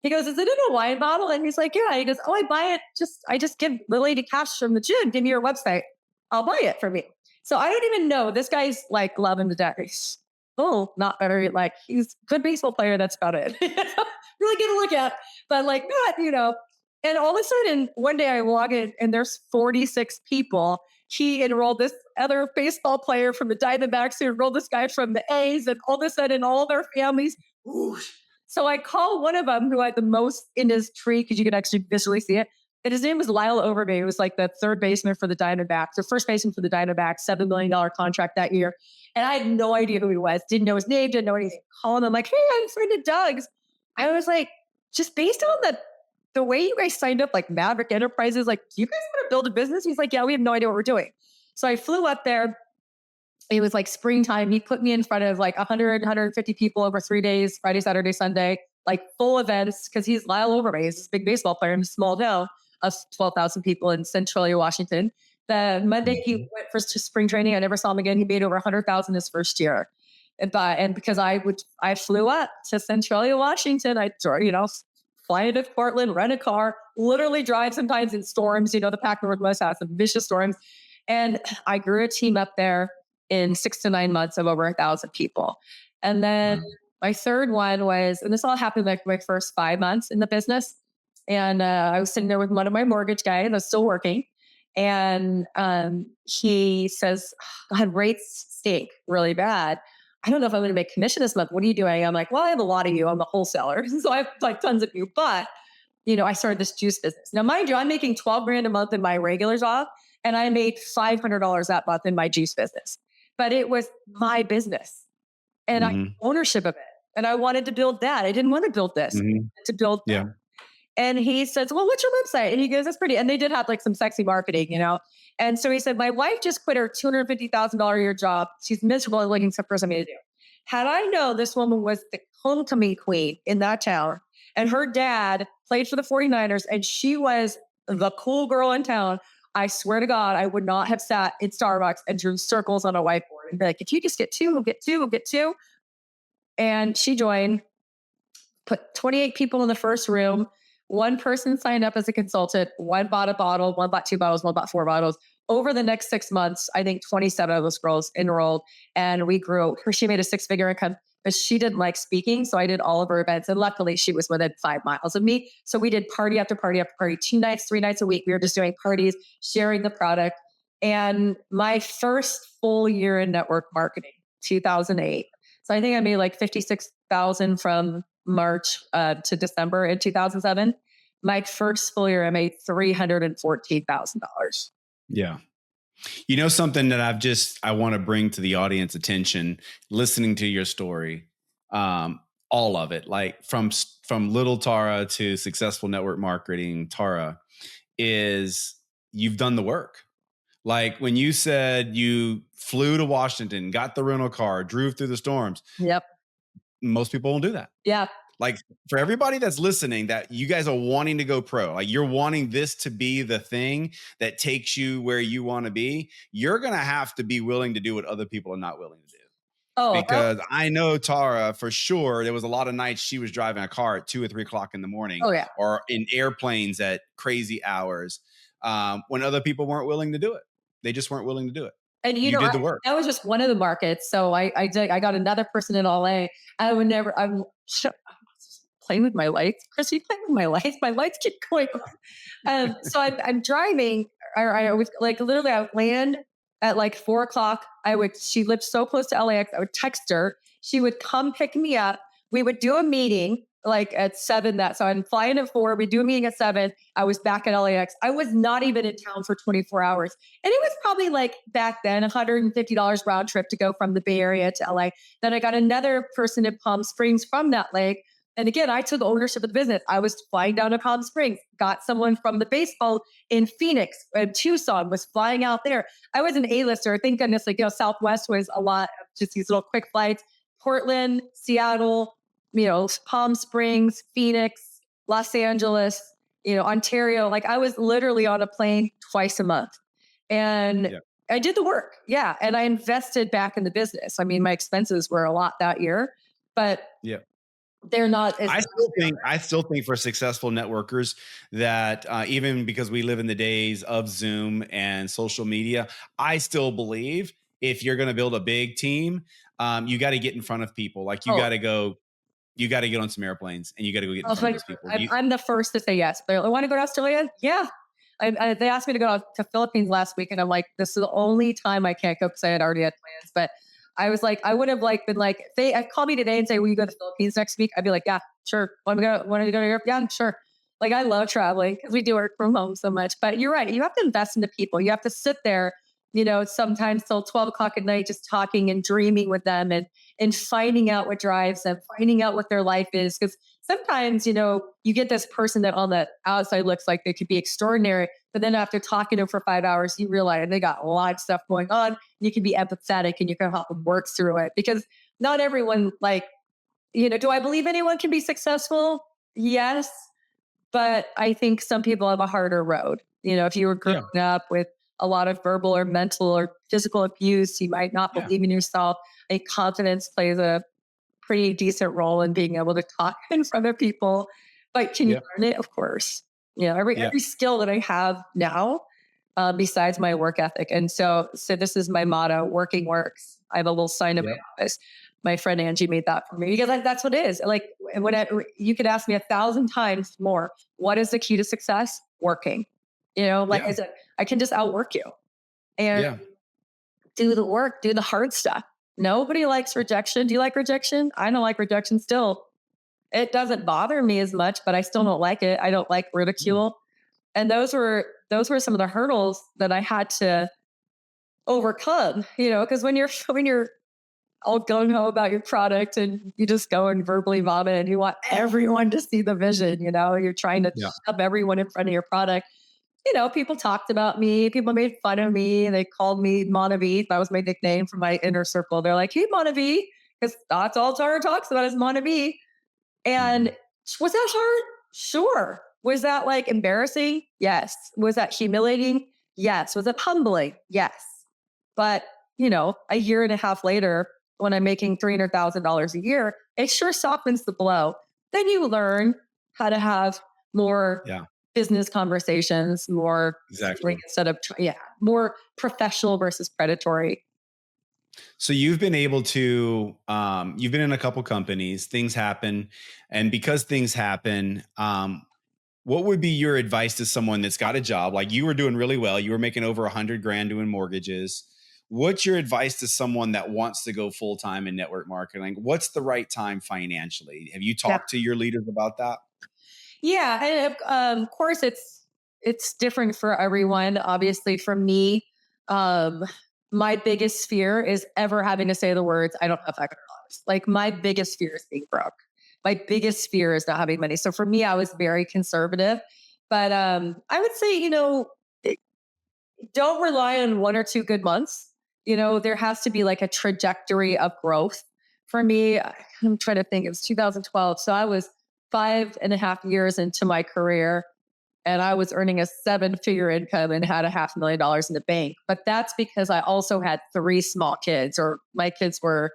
[SPEAKER 1] He goes, "Is it in a wine bottle?" And he's like, "Yeah." He goes, "Oh, I buy it. I just give the lady cash from the gym. Give me your website. I'll buy it for me." So I don't even know. This guy's like loving the deck. He's not very like he's a good baseball player. That's about it. Really good to look at, but like not. And all of a sudden, one day I log in and there's 46 people. He enrolled this other baseball player from the Diamondbacks who enrolled this guy from the A's, and all of a sudden, all their families. Whoosh. So I call one of them who had the most in his tree because you could actually visually see it. And his name was Lyle Overby. He was like the third baseman for the Diamondbacks, the first baseman for the Diamondbacks, $7 million contract that year. And I had no idea who he was, didn't know his name, didn't know anything. Calling him like, hey, I'm a friend of Doug's. I was like, just based on the way you guys signed up, like Maverick Enterprises, like, do you guys want to build a business? He's like, yeah, we have no idea what we're doing. So I flew up there. It was like springtime. He put me in front of like 100, 150 people over 3 days, Friday, Saturday, Sunday, like full events, because he's Lyle Overby. He's this big baseball player in a small town of 12,000 people in Centralia, Washington. The Monday he
[SPEAKER 2] Mhm.
[SPEAKER 1] went for spring training. I never saw him again. He made over 100,000 his first year. And because I flew up to Centralia, Washington, I fly into Portland, rent a car, literally drive sometimes in storms. The Pac Northwest has some vicious storms. And I grew a team up there in 6 to 9 months of over 1,000 people. And then
[SPEAKER 2] Wow.
[SPEAKER 1] my third one was, and this all happened like my first 5 months in the business. And I was sitting there with one of my mortgage guys, I was still working. And he says, God, rates stink really bad. I don't know if I'm going to make commission this month. What are you doing? I'm like, well, I have a lot of you. I'm the wholesaler. So I have like tons of you. But, I started this juice business. Now, mind you, I'm making 12 grand a month in my regular job. And I made $500 that month in my juice business. But it was my business and I had
[SPEAKER 2] Hmm.
[SPEAKER 1] ownership of it. And I wanted to build that. I didn't want to build this,
[SPEAKER 2] Hmm.
[SPEAKER 1] to build that.
[SPEAKER 2] Yeah.
[SPEAKER 1] And he says, well, what's your website? And he goes, that's pretty. And they did have like some sexy marketing. And so he said, my wife just quit her $250,000 a year job. She's miserable and looking for something to do. Had I known this woman was the homecoming queen in that town and her dad played for the 49ers and she was the cool girl in town, I swear to God, I would not have sat in Starbucks and drew circles on a whiteboard and be like, if you just get two, we'll get two, we'll get two. And she joined, put 28 people in the first room. One person signed up as a consultant. One bought a bottle, one bought 2 bottles, one bought 4 bottles. Over the next 6 months, I think 27 of those girls enrolled and we grew. She made a 6-figure income, but she didn't like speaking. So I did all of her events. And luckily, she was within 5 miles of me. So we did party after party after party, 2 nights, 3 nights a week. We were just doing parties, sharing the product. And my first full year in network marketing, 2008. So I think I made like 56,000 from March to December in 2007. My first full year, I made $314,000.
[SPEAKER 2] Yeah. You know, something that I want to bring to the audience attention, listening to your story, all of it, like from little Tara to successful network marketing, Tara, is you've done the work. Like when you said you flew to Washington, got the rental car, drove through the storms,
[SPEAKER 1] Yep.
[SPEAKER 2] most people won't do that.
[SPEAKER 1] Yeah.
[SPEAKER 2] Like for everybody that's listening, that you guys are wanting to go pro, like you're wanting this to be the thing that takes you where you want to be, you're going to have to be willing to do what other people are not willing to do.
[SPEAKER 1] Oh,
[SPEAKER 2] Because I know Tara for sure, there was a lot of nights she was driving a car at 2 or 3 o'clock in the morning
[SPEAKER 1] oh yeah.
[SPEAKER 2] or in airplanes at crazy hours when other people weren't willing to do it. They just weren't willing to do it.
[SPEAKER 1] And
[SPEAKER 2] You did the work.
[SPEAKER 1] that was just one of the markets. So I got another person in LA. I would never, I'm playing with my lights. Chris, you playing with my lights? My lights keep going on. So I'm driving, or I was like, literally, I would land at like 4 o'clock. She lived so close to LAX. I would text her. She would come pick me up. We would do a meeting like at 7. So I'm flying at 4. We do a meeting at 7. I was back at LAX. I was not even in town for 24 hours. And it was probably like back then $150 round trip to go from the Bay Area to LA. Then I got another person in Palm Springs from that lake. And again, I took ownership of the business. I was flying down to Palm Springs, got someone from the baseball in Phoenix and Tucson, was flying out there. I was an A-lister. Thank goodness, Southwest was a lot of just these little quick flights. Portland, Seattle, Palm Springs, Phoenix, Los Angeles, Ontario. Like I was literally on a plane twice a month. And
[SPEAKER 2] Yeah.
[SPEAKER 1] I did the work. Yeah. And I invested back in the business. I mean, my expenses were a lot that year, but
[SPEAKER 2] Yeah.
[SPEAKER 1] they're not as
[SPEAKER 2] I still think for successful networkers that even because we live in the days of Zoom and social media, I still believe if you're going to build a big team, you got to get in front of people. Like you got to get on some airplanes and you got to go get in front of those people.
[SPEAKER 1] I'm the first to say yes. They're like, want to go to Australia? Yeah. They asked me to go to Philippines last week, and I'm like, this is the only time I can't go because I had already had plans. But I was like, I would have been like, if they called me today and say, will you go to the Philippines next week? I'd be like, yeah, sure. Want to go to Europe? Yeah, sure. Like I love traveling because we do work from home so much. But you're right. You have to invest into people. You have to sit there, sometimes till 12 o'clock at night, just talking and dreaming with them and finding out what drives them, finding out what their life is. Because sometimes, you get this person that on the outside looks like they could be extraordinary. But then after talking to them for 5 hours, you realize they got a lot of stuff going on. You can be empathetic and you can help them work through it because not everyone do I believe anyone can be successful? Yes. But I think some people have a harder road. If you were growing up with a lot of verbal or mental or physical abuse, you might not believe in yourself. I think confidence plays a pretty decent role in being able to talk in front of people. But can you
[SPEAKER 2] Yeah.
[SPEAKER 1] learn it? Of course.
[SPEAKER 2] Yeah.
[SPEAKER 1] Every skill that I have now, besides my work ethic. And so this is my motto: working works. I have a little sign in my
[SPEAKER 2] Yeah.
[SPEAKER 1] office. My friend Angie made that for me because that's what it is. Like whenever you could ask me 1,000 times more, what is the key to success? Working. Like
[SPEAKER 2] Yeah.
[SPEAKER 1] I said, I can just outwork you and
[SPEAKER 2] Yeah.
[SPEAKER 1] do the work, do the hard stuff. Nobody likes rejection. Do you like rejection? I don't like rejection still. It doesn't bother me as much, but I still don't like it. I don't like
[SPEAKER 2] Yeah.
[SPEAKER 1] ridicule. And those were some of the hurdles that I had to overcome, because when you're all gung ho about your product and you just go and verbally vomit and you want everyone to see the vision, you're trying to
[SPEAKER 2] Yeah.
[SPEAKER 1] shove everyone in front of your product. People talked about me, people made fun of me, they called me Monavi. That was my nickname from my inner circle. They're like, hey, Monavi, because that's all Tara talks about is Monavi. And
[SPEAKER 2] Mhm.
[SPEAKER 1] was that hard? Sure. Was that like embarrassing? Yes. Was that humiliating? Yes. Was it humbling? Yes. But, a year and a half later, when I'm making $300,000 a year, it sure softens the blow. Then you learn how to have more
[SPEAKER 2] Yeah.
[SPEAKER 1] business conversations, more like
[SPEAKER 2] Exactly.
[SPEAKER 1] instead of, yeah, more professional versus predatory.
[SPEAKER 2] So you've been able to, you've been in a couple companies, things happen. And because things happen, what would be your advice to someone that's got a job? Like you were doing really well. You were making over 100 grand doing mortgages. What's your advice to someone that wants to go full time in network marketing? What's the right time financially? Have you
[SPEAKER 1] Yeah.
[SPEAKER 2] talked to your leaders about that?
[SPEAKER 1] Yeah, and of course it's different for everyone. Obviously, for me, um, my biggest fear is ever having to say the words, "I don't have $500." Like my biggest fear is being broke. My biggest fear is not having money. So for me, I was very conservative, but I would say, don't rely on 1 or 2 good months. There has to be like a trajectory of growth. For me, I'm trying to think, it was 2012. So I was 5.5 years into my career and I was earning a 7-figure income and had $500,000 in the bank. But that's because I also had 3 small kids, or my kids were,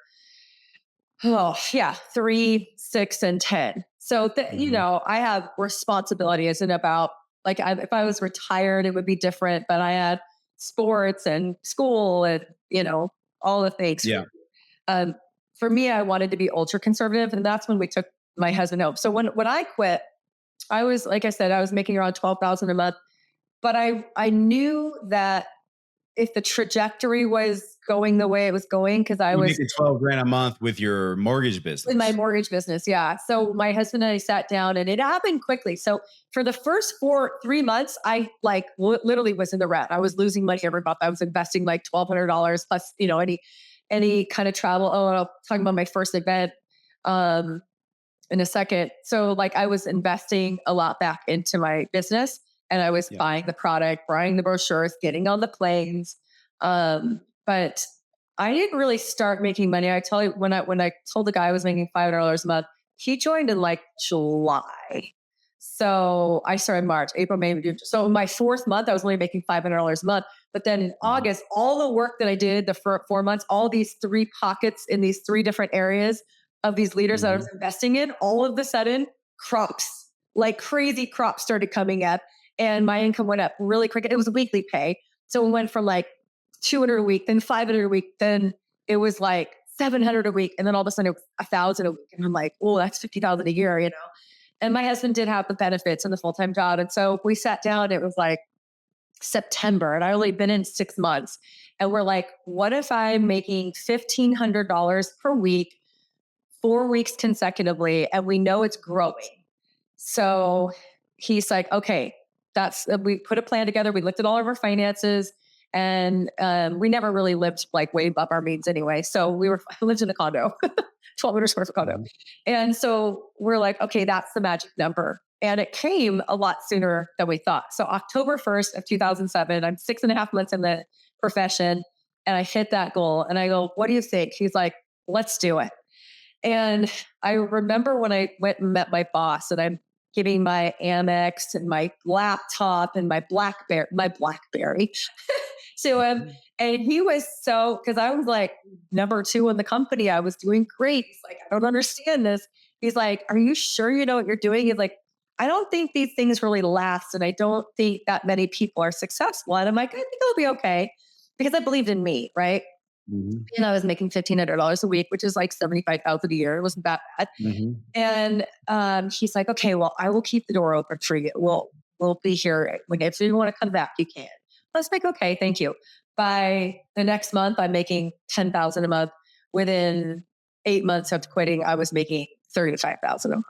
[SPEAKER 1] oh, yeah, 3, 6, and 10. So,
[SPEAKER 2] Mhm.
[SPEAKER 1] I have responsibility. Isn't about like if I was retired, it would be different, but I had sports and school and, all the things.
[SPEAKER 2] Yeah.
[SPEAKER 1] Um, for me, I wanted to be ultra conservative. And that's when we took my husband home. So when I quit, I was, like I said, I was making around 12,000 a month, but I knew that if the trajectory was going the way it was going, because I
[SPEAKER 2] You
[SPEAKER 1] was
[SPEAKER 2] making 12 grand a month with your mortgage
[SPEAKER 1] in my
[SPEAKER 2] business.
[SPEAKER 1] mortgage business. Yeah. So my husband and I sat down and it happened quickly. So for the first 3 months, I like literally was in the red. I was losing money every month. I was investing like $1,200 plus, any kind of travel. Oh, and I'll talk about my first event um, in a second. So like I was investing a lot back into my business and I was
[SPEAKER 2] Yeah.
[SPEAKER 1] buying the product, buying the brochures, getting on the planes. But I didn't really start making money. I tell you, when I told the guy I was making $500 a month, he joined in like July. So I started March, April, May, June. So in my fourth month, I was only making $500 a month. But then in
[SPEAKER 2] Mhm.
[SPEAKER 1] August, all the work that I did the 4 months, all these 3 pockets in these 3 different areas of these leaders that I was
[SPEAKER 2] Mhm.
[SPEAKER 1] investing in, all of a sudden, crops, like crazy crops started coming up and my income went up really quick. It was weekly pay. So it went from like 200 a week, then 500 a week, then it was like 700 a week. And then all of a sudden it was 1,000 a week. And I'm like, oh, that's 50,000 a year. And my husband did have the benefits and the full-time job. And so we sat down, it was like September and I only been in 6 months. And we're like, what if I'm making $1,500 per week, 4 weeks consecutively, and we know it's growing? So he's like, okay, we put a plan together. We looked at all of our finances and we never really lived like way above our means anyway. So I lived in a condo, 1,200 square foot condo.
[SPEAKER 2] Mhm.
[SPEAKER 1] And so we're like, okay, that's the magic number. And it came a lot sooner than we thought. So October 1st of 2007, I'm 6.5 months in the profession and I hit that goal. And I go, what do you think? He's like, let's do it. And I remember when I went and met my boss and I'm giving my Amex and my laptop and my Blackberry to him.
[SPEAKER 2] Mhm.
[SPEAKER 1] And he was because I was like number 2 in the company. I was doing great. He's like, I don't understand this. He's like, are you sure you know what you're doing? He's like, I don't think these things really last. And I don't think that many people are successful. And I'm like, I think it'll be okay because I believed in me. Right.
[SPEAKER 2] Mhm.
[SPEAKER 1] And I was making $1,500 a week, which is like 75,000 a year. It wasn't that bad.
[SPEAKER 2] Mhm.
[SPEAKER 1] And he's like, okay, well, I will keep the door open for you. We'll be here. When if you want to come back, you can. I was like, okay, thank you. By the next month, I'm making 10,000 a month. Within 8 months of quitting, I was making 35,000 a month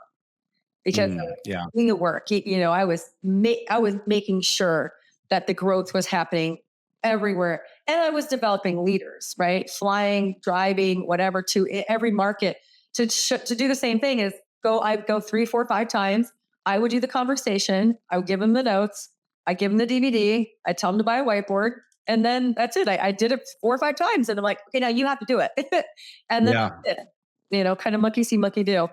[SPEAKER 1] because I was
[SPEAKER 2] Yeah.
[SPEAKER 1] doing the work. I was making sure that the growth was happening everywhere, and I was developing leaders, right? Flying, driving, whatever, to every market to do the same thing. Is go. I go 3, 4, 5 times. I would do the conversation. I would give them the notes. I give them the DVD. I tell them to buy a whiteboard. And then that's it. I did it 4 or 5 times, and I'm like, okay, now you have to do it. And then
[SPEAKER 2] Yeah.
[SPEAKER 1] that's it. Kind of monkey see, monkey do.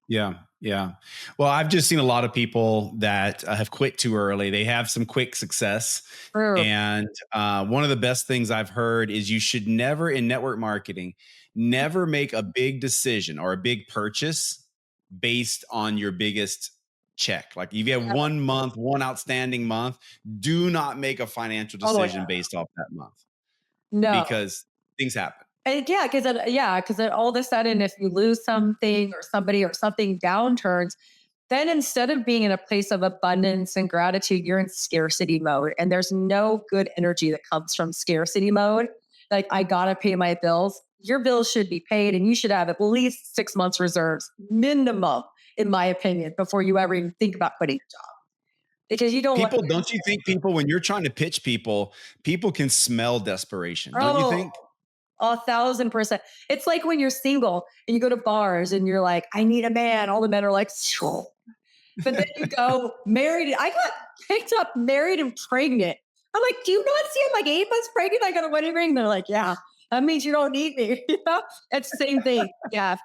[SPEAKER 2] Yeah. Yeah. Well, I've just seen a lot of people that have quit too early. They have some quick success.
[SPEAKER 1] True.
[SPEAKER 2] And one of the best things I've heard is you should never, in network marketing, never make a big decision or a big purchase based on your biggest check. Like if you have 1 month, one outstanding month, do not make a financial
[SPEAKER 1] Oh
[SPEAKER 2] decision
[SPEAKER 1] yeah.
[SPEAKER 2] based off that month
[SPEAKER 1] No.
[SPEAKER 2] because things happen.
[SPEAKER 1] And because then all of a sudden, if you lose something or somebody or something downturns, then instead of being in a place of abundance and gratitude, you're in scarcity mode. And there's no good energy that comes from scarcity mode. Like, I got to pay my bills. Your bills should be paid, and you should have at least 6 months reserves, minimum, in my opinion, before you ever even think about quitting your job. Because you don't want,
[SPEAKER 2] People, don't you think people, when you're trying to pitch people, people can smell desperation, don't you
[SPEAKER 1] oh,
[SPEAKER 2] think?
[SPEAKER 1] 1,000%. It's like when you're single and you go to bars and you're like, I need a man. All the men are like, "Sure." But then you go married. I got picked up married and pregnant. I'm like, do you not see I'm like 8 months pregnant? I got a wedding ring. They're like, yeah, that means you don't need me. It's the same thing. Yeah.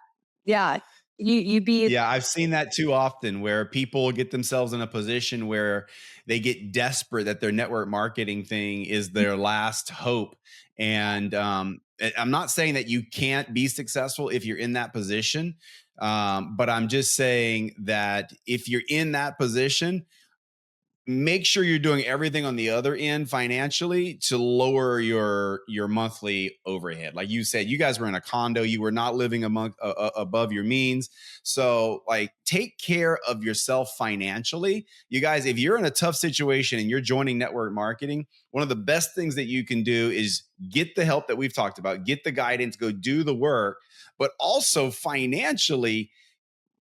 [SPEAKER 1] Yeah. You be
[SPEAKER 2] Yeah, I've seen that too often where people get themselves in a position where they get desperate that their network marketing thing is their last hope. And I'm not saying that you can't be successful if you're in that position, but I'm just saying that if you're in that position, make sure you're doing everything on the other end financially to lower your monthly overhead. Like you said, you guys were in a condo, you were not living above your means. So like take care of yourself financially. You guys, if you're in a tough situation and you're joining network marketing, one of the best things that you can do is get the help that we've talked about, get the guidance, go do the work, but also financially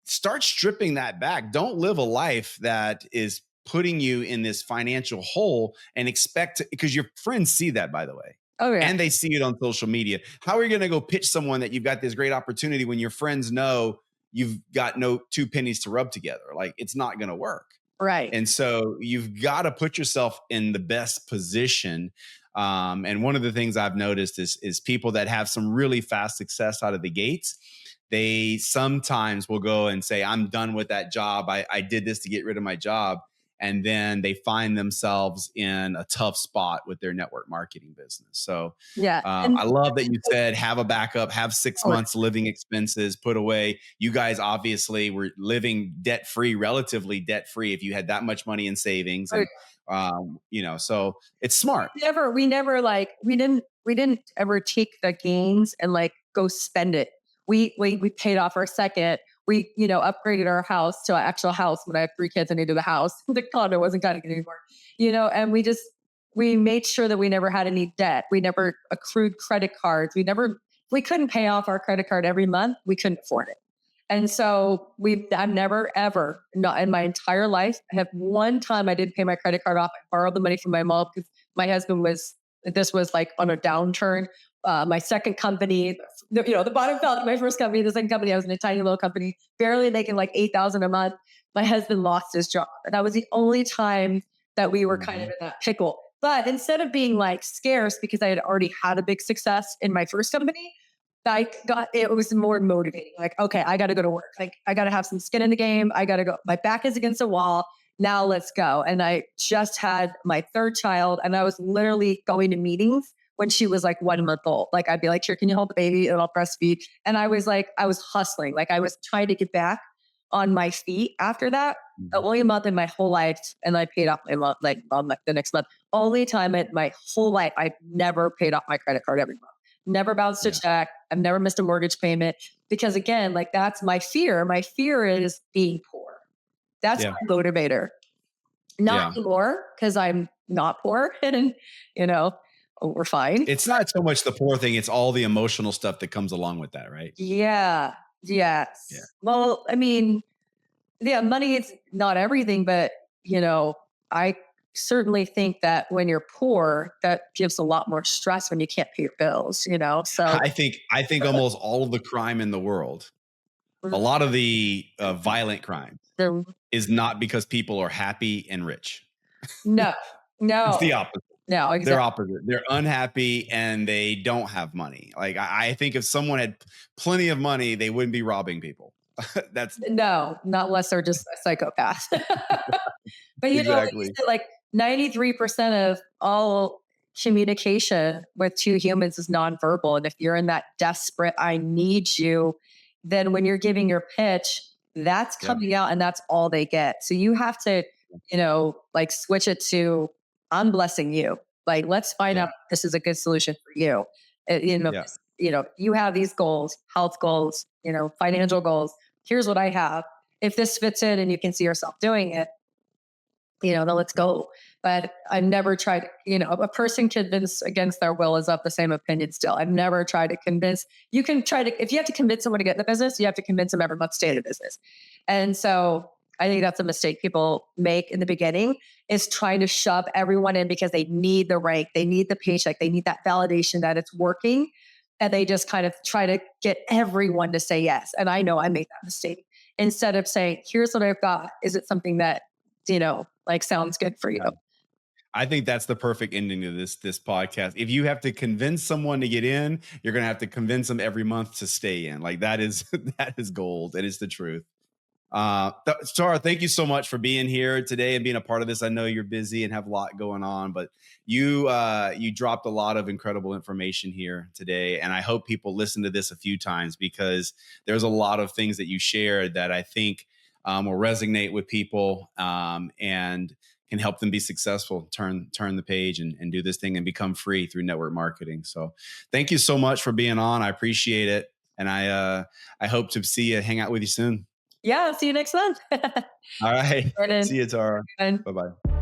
[SPEAKER 2] start stripping that back. Don't live a life that is putting you in this financial hole and expect to, because your friends see that, by the way,
[SPEAKER 1] oh yeah.
[SPEAKER 2] and they see it on social media. How are you going to go pitch someone that you've got this great opportunity when your friends know you've got no two pennies to rub together? Like it's not going to work.
[SPEAKER 1] Right.
[SPEAKER 2] And so you've got to put yourself in the best position. And one of the things I've noticed is people that have some really fast success out of the gates, they sometimes will go and say, I'm done with that job. I did this to get rid of my job. And then they find themselves in a tough spot with their network marketing business. So
[SPEAKER 1] Yeah.
[SPEAKER 2] I love that you said have a backup, have six
[SPEAKER 1] Oh,
[SPEAKER 2] months living expenses put away. You guys obviously were living debt free, relatively debt free, if you had that much money in savings,
[SPEAKER 1] oh,
[SPEAKER 2] and so it's smart.
[SPEAKER 1] we didn't ever take the gains and like go spend it. We paid off our second. We upgraded our house to an actual house. When I had 3 kids, I needed a house. The condo wasn't cutting it anymore. And we made sure that we never had any debt. We never accrued credit cards. We couldn't pay off our credit card every month. We couldn't afford it. And so I've never, ever, not in my entire life, I have one time I didn't pay my credit card off. I borrowed the money from my mom because my husband this was like on a downturn. My second company, the bottom fell out. My first company, the second company, I was in a tiny little company, barely making like 8,000 a month. My husband lost his job. And that was the only time that we were kind of
[SPEAKER 2] Mhm.
[SPEAKER 1] in that pickle. But instead of being like scarce because I had already had a big success in my first company, it was more motivating. Like, okay, I got to go to work. Like, I got to have some skin in the game. I got to go. My back is against the wall. Now let's go. And I just had my third child, and I was literally going to meetings when she was like 1 month old. Like, I'd be like, here, can you hold the baby? And I'll breastfeed. And I was hustling. Like, I was trying to get back on my feet after that. The
[SPEAKER 2] Mhm.
[SPEAKER 1] only month in my whole life, and I paid off my month like on like the next month. Only time in my whole life I've never paid off my credit card every month. Never bounced a
[SPEAKER 2] Yeah.
[SPEAKER 1] check. I've never missed a mortgage payment because again, like that's my fear. My fear is being poor. That's
[SPEAKER 2] Yeah.
[SPEAKER 1] my motivator. Not
[SPEAKER 2] Yeah.
[SPEAKER 1] anymore because I'm not poor and you know we're fine.
[SPEAKER 2] It's not so much the poor thing, it's all the emotional stuff that comes along with that, right?
[SPEAKER 1] Yeah.
[SPEAKER 2] Yeah.
[SPEAKER 1] Yes. Well, I mean, yeah, money is not everything, but you know, I certainly think that when you're poor, that gives a lot more stress when you can't pay your bills, you know? So
[SPEAKER 2] I think almost all of the crime in the world, a lot of the, violent crime
[SPEAKER 1] there,
[SPEAKER 2] is not because people are happy and rich.
[SPEAKER 1] no,
[SPEAKER 2] It's
[SPEAKER 1] no,
[SPEAKER 2] the opposite.
[SPEAKER 1] no,
[SPEAKER 2] They're
[SPEAKER 1] exactly.
[SPEAKER 2] opposite. They're unhappy and they don't have money. Like, I think if someone had plenty of money, they wouldn't be robbing people. That's
[SPEAKER 1] No, not unless they're just a psychopath. But you know, like you
[SPEAKER 2] exactly.
[SPEAKER 1] said, like 93% of all communication with two humans is nonverbal. And if you're in that desperate, I need you, then when you're giving your pitch, that's
[SPEAKER 2] Yeah.
[SPEAKER 1] coming out and that's all they get. So you have to, you know, like switch it to, I'm blessing you. Like, let's find
[SPEAKER 2] Yeah.
[SPEAKER 1] out if this is a good solution for you.
[SPEAKER 2] Yeah.
[SPEAKER 1] You know, you have these goals, health goals, you know, financial goals. Here's what I have. If this fits in and you can see yourself doing it, you know, then let's go. But I've never tried, you know, a person convinced against their will is of the same opinion still. I've never tried to convince. You can try to, if you have to convince someone to get in the business, you have to convince them every month to stay in the business. And so I think that's a mistake people make in the beginning is trying to shove everyone in because they need the rank, they need the paycheck, they need that validation that it's working. And they just kind of try to get everyone to say yes. And I know I made that mistake instead of saying, here's what I've got. Is it something that, you know, like sounds good for you?
[SPEAKER 2] Yeah. I think that's the perfect ending to this podcast. If you have to convince someone to get in, you're gonna have to convince them every month to stay in. Like that is that is gold. It is the truth. Tara, thank you so much for being here today and being a part of this. I know you're busy and have a lot going on, but you dropped a lot of incredible information here today, and I hope people listen to this a few times because there's a lot of things that you shared that I think will resonate with people and can help them be successful, turn the page and do this thing and become free through network marketing. So, thank you so much for being on. I appreciate it, and I hope to see you, hang out with you soon.
[SPEAKER 1] Yeah, see you next month.
[SPEAKER 2] All right.
[SPEAKER 1] Jordan.
[SPEAKER 2] See you, Tara.
[SPEAKER 1] And
[SPEAKER 2] Bye bye.